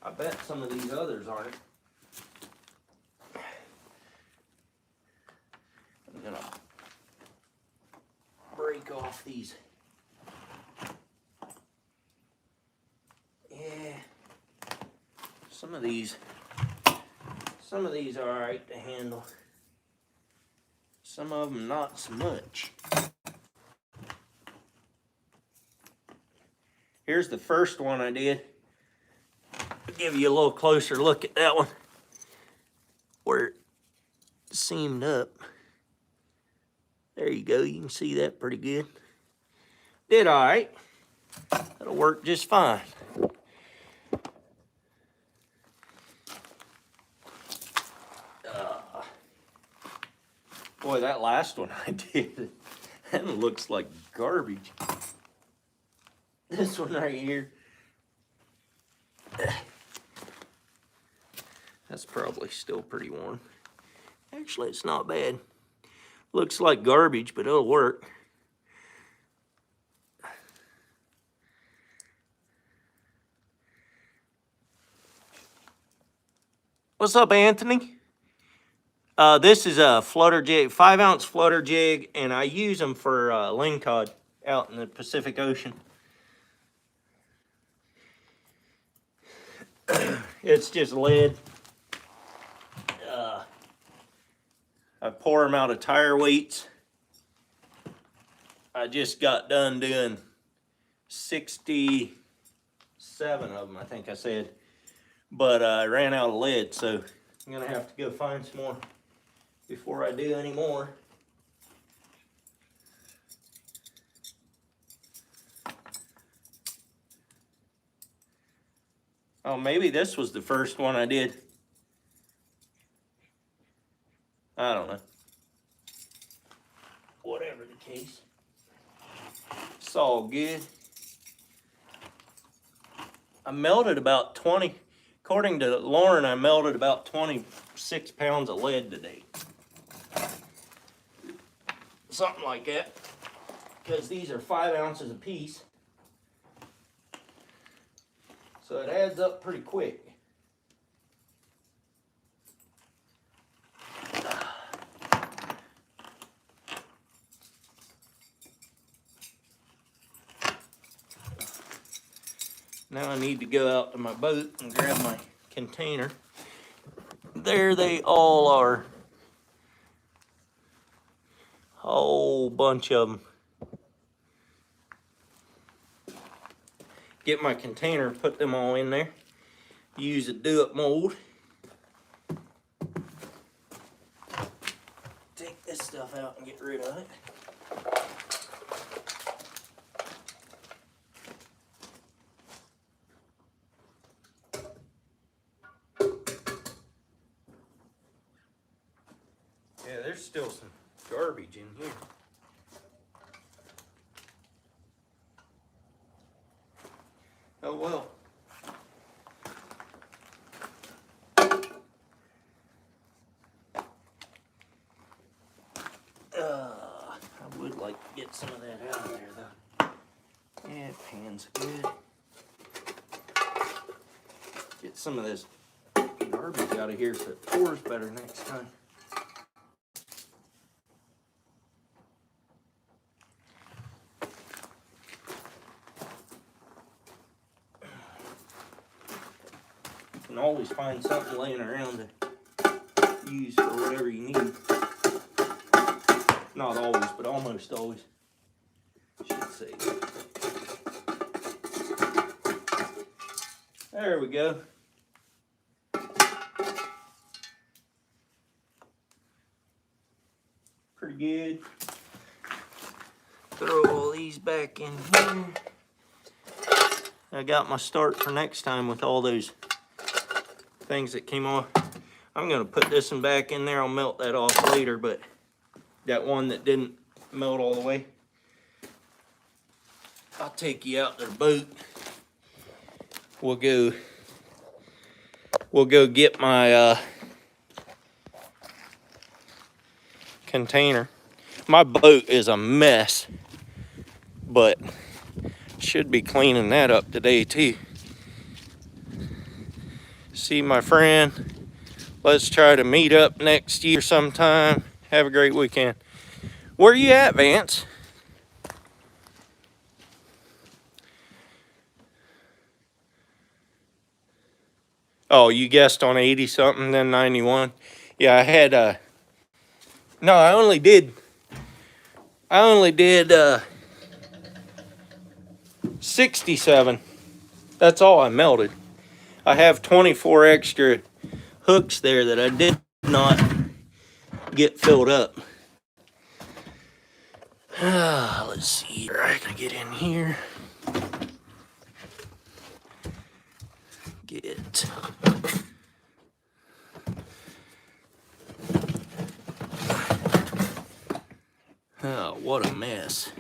I bet some of these others aren't. I'm gonna break off these. Yeah. Some of these are all right to handle. Some of them not so much. Here's the first one I did. give you a little closer look at that one where it seamed up. There you go, you can see that pretty good. Did all right. That'll work just fine. Boy, that last one I did, that looks like garbage. This one right here, that's probably still pretty warm. Actually, it's not bad. Looks like garbage, but it'll work. What's up, Anthony? This is a flutter jig, 5-ounce flutter jig, and I use them for lingcod out in the Pacific Ocean. It's just lead. I pour them out of tire weights. I just got done doing 67 of them, I think I said. But I ran out of lead, so I'm gonna have to go find some more before I do any more. Oh, maybe this was the first one I did. I don't know. Whatever the case. It's all good. I melted about 20, according to Lauren, I melted about 26 pounds of lead today. Something like that. Because these are 5 ounces a piece. So it adds up pretty quick. Now I need to go out to my boat and grab my container. There they all are. Whole bunch of them. Get my container, put them all in there. Use a do-up mold. Take this stuff out and get rid of it. Yeah, there's still some garbage in here. Oh well. I would like to get some of that out of there though. Yeah, pan's good. Get some of this garbage out of here so it pours better next time. You can always find something laying around to use for whatever you need. Not always, but almost always. Should say. There we go. Pretty good. Throw all these back in here. I got my start for next time with all those things that came off. I'm gonna put this one back in there. I'll melt that off later, but that one that didn't melt all the way, I'll take you out to the boat. We'll go get my container. My boat is a mess, but should be cleaning that up today too. See my friend, let's try to meet up next year sometime. Have a great weekend. Where you at, Vance? Oh, you guessed on 80 something, then 91. Yeah, I had no, I only did 67. That's all I melted. I have 24 extra hooks there that I did not get filled up. Let's see, I can get in here. Get. Oh, what a mess.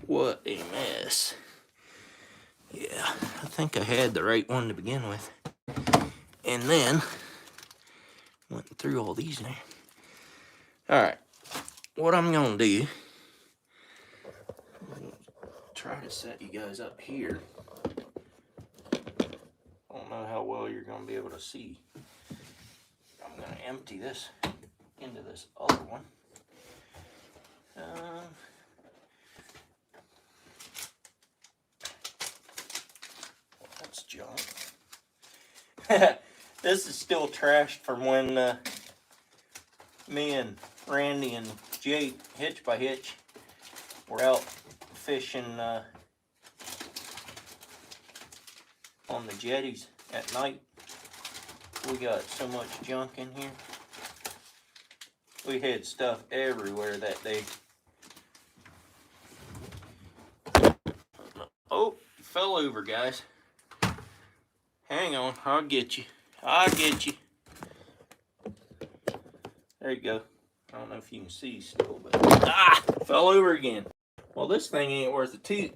What a mess. Yeah, I think I had the right one to begin with. And then, went through all these now. Alright, what I'm gonna do, try to set you guys up here. I don't know how well you're gonna be able to see. I'm gonna empty this into this other one. That's junk. This is still trashed from when me and Randy and Jake, Hitch by Hitch, were out fishing on the jetties at night. We got so much junk in here. We had stuff everywhere that day. Oh, fell over, guys. Hang on, I'll get you. I'll get you. There you go. I don't know if you can see still, but fell over again. Well, this thing ain't worth a toot.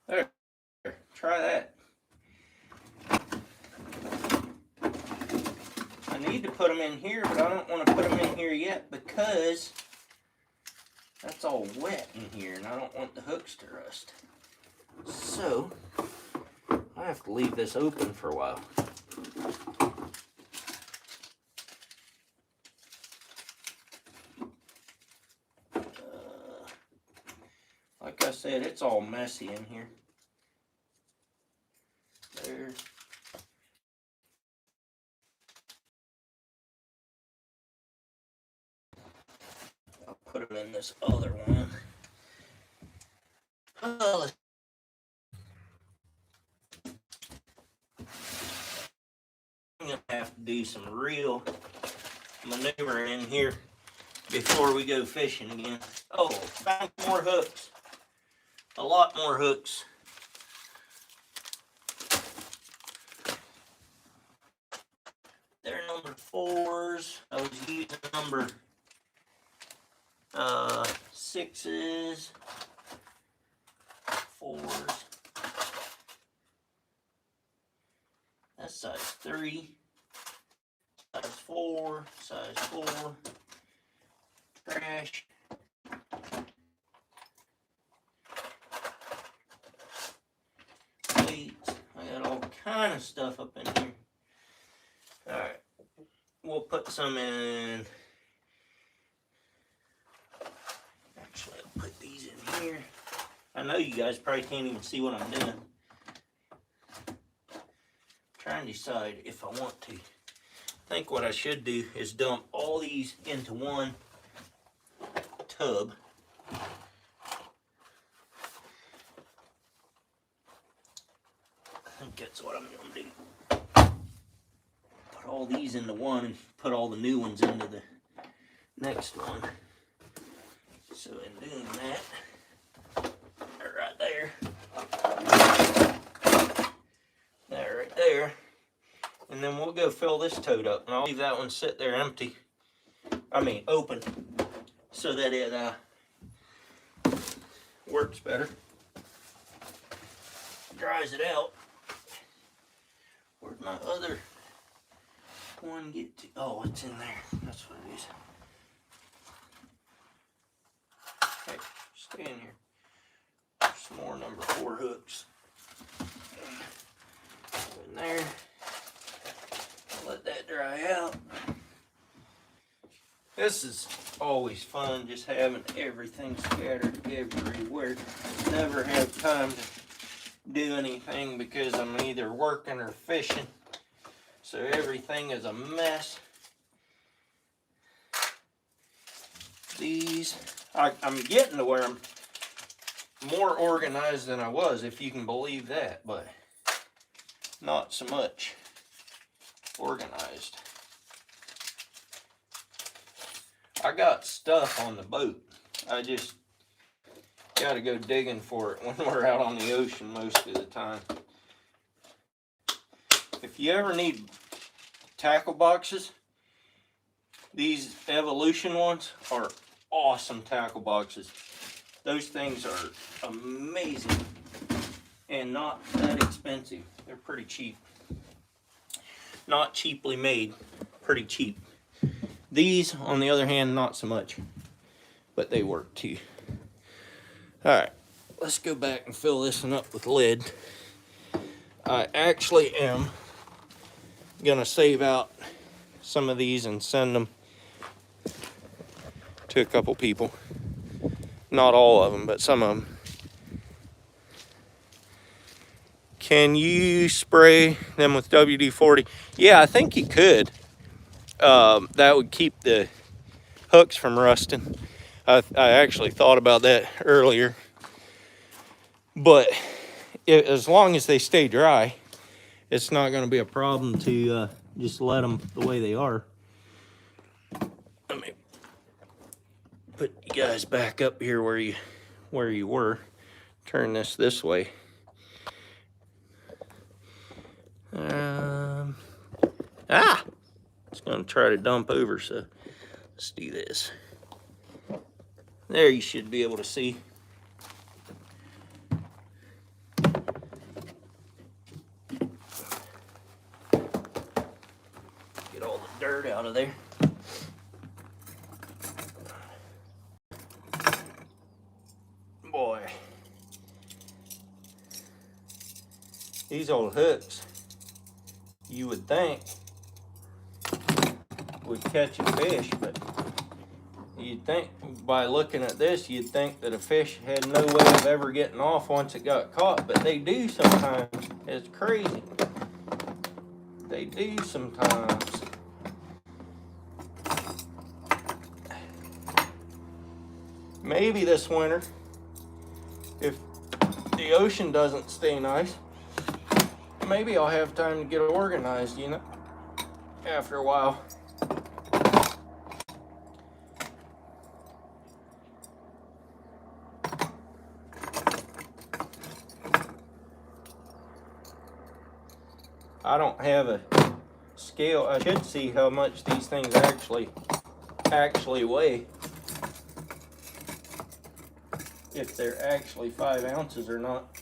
There, try that. I need to put them in here, but I don't want to put them in here yet because that's all wet in here, and I don't want the hooks to rust. So, I have to leave this open for a while. Like I said, it's all messy in here. There. I'll put them in this other one. Oh, I'm gonna have to do some real maneuvering in here before we go fishing again. Oh, found more hooks. A lot more hooks. They're number 4s. I was using number 6s, 4s. That's size 3, size 4, size 4. Trash. Weights. I got all kind of stuff up in here. Alright. We'll put some in. Actually, I'll put these in here. I know you guys probably can't even see what I'm doing. Trying to decide if I want to. I think what I should do is dump all these into one tub. I think that's what I'm going to do. Put all these into one and put all the new ones into the next one. So in doing that, right there, that right there, and then we'll go fill this tote up, and I'll leave that one sit there empty. I mean open, so that it works better, dries it out. Where'd my other one get to? Oh, it's in there. That's what it is. Hey, stay in here. Some more number 4 hooks. Go in there. Let that dry out. This is always fun, just having everything scattered everywhere. Never have time to do anything because I'm either working or fishing. So everything is a mess. These, I'm getting to where I'm more organized than I was, if you can believe that, but not so much organized. I got stuff on the boat. I just got to go digging for it when we're out on the ocean most of the time. If you ever need tackle boxes, these Evolution ones are awesome tackle boxes. Those things are amazing and not that expensive. They're pretty cheap. Not cheaply made, pretty cheap. These, on the other hand, not so much, but they work too. All right, let's go back and fill this one up with lead. I actually am gonna save out some of these and send them to a couple people. Not all of them, but some of them. Can you spray them with WD-40? Yeah, I think you could. That would keep the hooks from rusting. I actually thought about that earlier. But as long as they stay dry, it's not going to be a problem to just let them the way they are. Let me put you guys back up here where you were. Turn this way. It's going to try to dump over, so let's do this. There, you should be able to see. Get all the dirt out of there. Boy, these old hooks, you would think would catch a fish, but you'd think by looking at this, you'd think that a fish had no way of ever getting off once it got caught, but they do sometimes. It's crazy. They do sometimes. Maybe this winter, if the ocean doesn't stay nice, maybe I'll have time to get organized, you know, after a while. I don't have a scale. I should see how much these things actually weigh. If they're actually 5 ounces or not.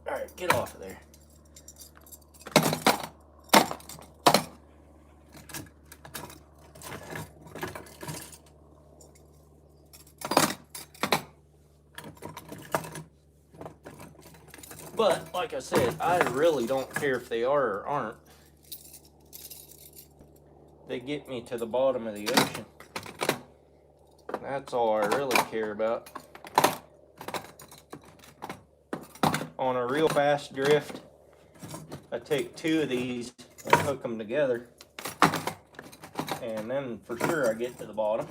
All right, get off of there. But, like I said, I really don't care if they are or aren't. They get me to the bottom of the ocean. That's all I really care about. On a real fast drift, I take 2 of these and hook them together. And then for sure I get to the bottom.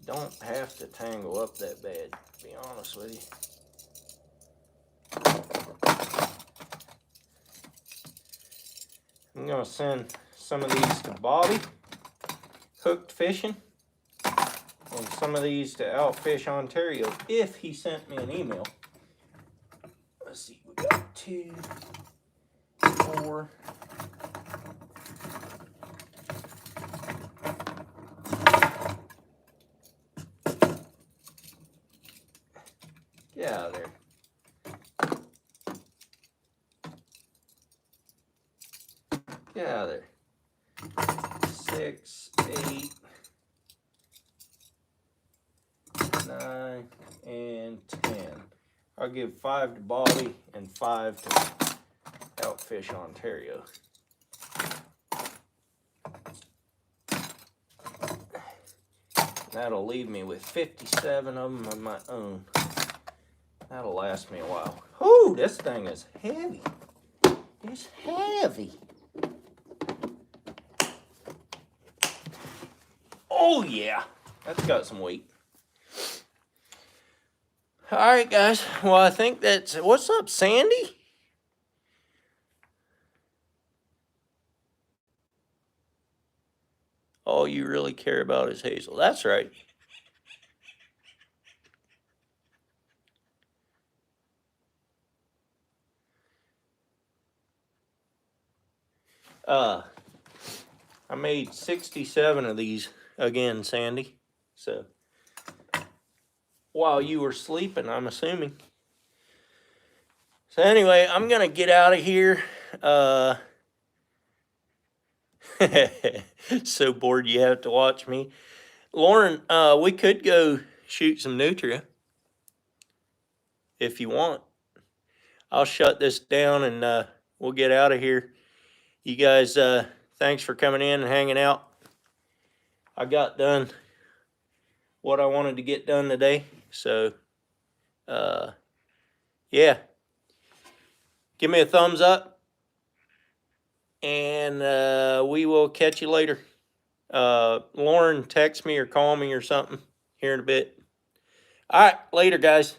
Don't have to tangle up that bad, to be honest with you. I'm going to send some of these to Bobby, hooked fishing, and some of these to Outfish Ontario, if he sent me an email. Let's see, we got 2, 4. Get out of there. Get out of there. 6, 8, 9, and 10. I'll give 5 to Bobby and 5 to Outfish Ontario. That'll leave me with 57 of them of my own. That'll last me a while. Ooh, this thing is heavy. It's heavy. Oh, yeah. That's got some weight. All right, guys. Well, I think that's... What's up, Sandy? All you really care about is Hazel. That's right. I made 67 of these again, Sandy. So, while you were sleeping, I'm assuming. So anyway, I'm gonna get out of here. So bored you have to watch me. Lauren, we could go shoot some nutria if you want. I'll shut this down and we'll get out of here. You guys, thanks for coming in and hanging out. I got done what I wanted to get done today. So, yeah. Give me a thumbs up. And we will catch you later. Lauren, text me or call me or something here in a bit. All right, later, guys.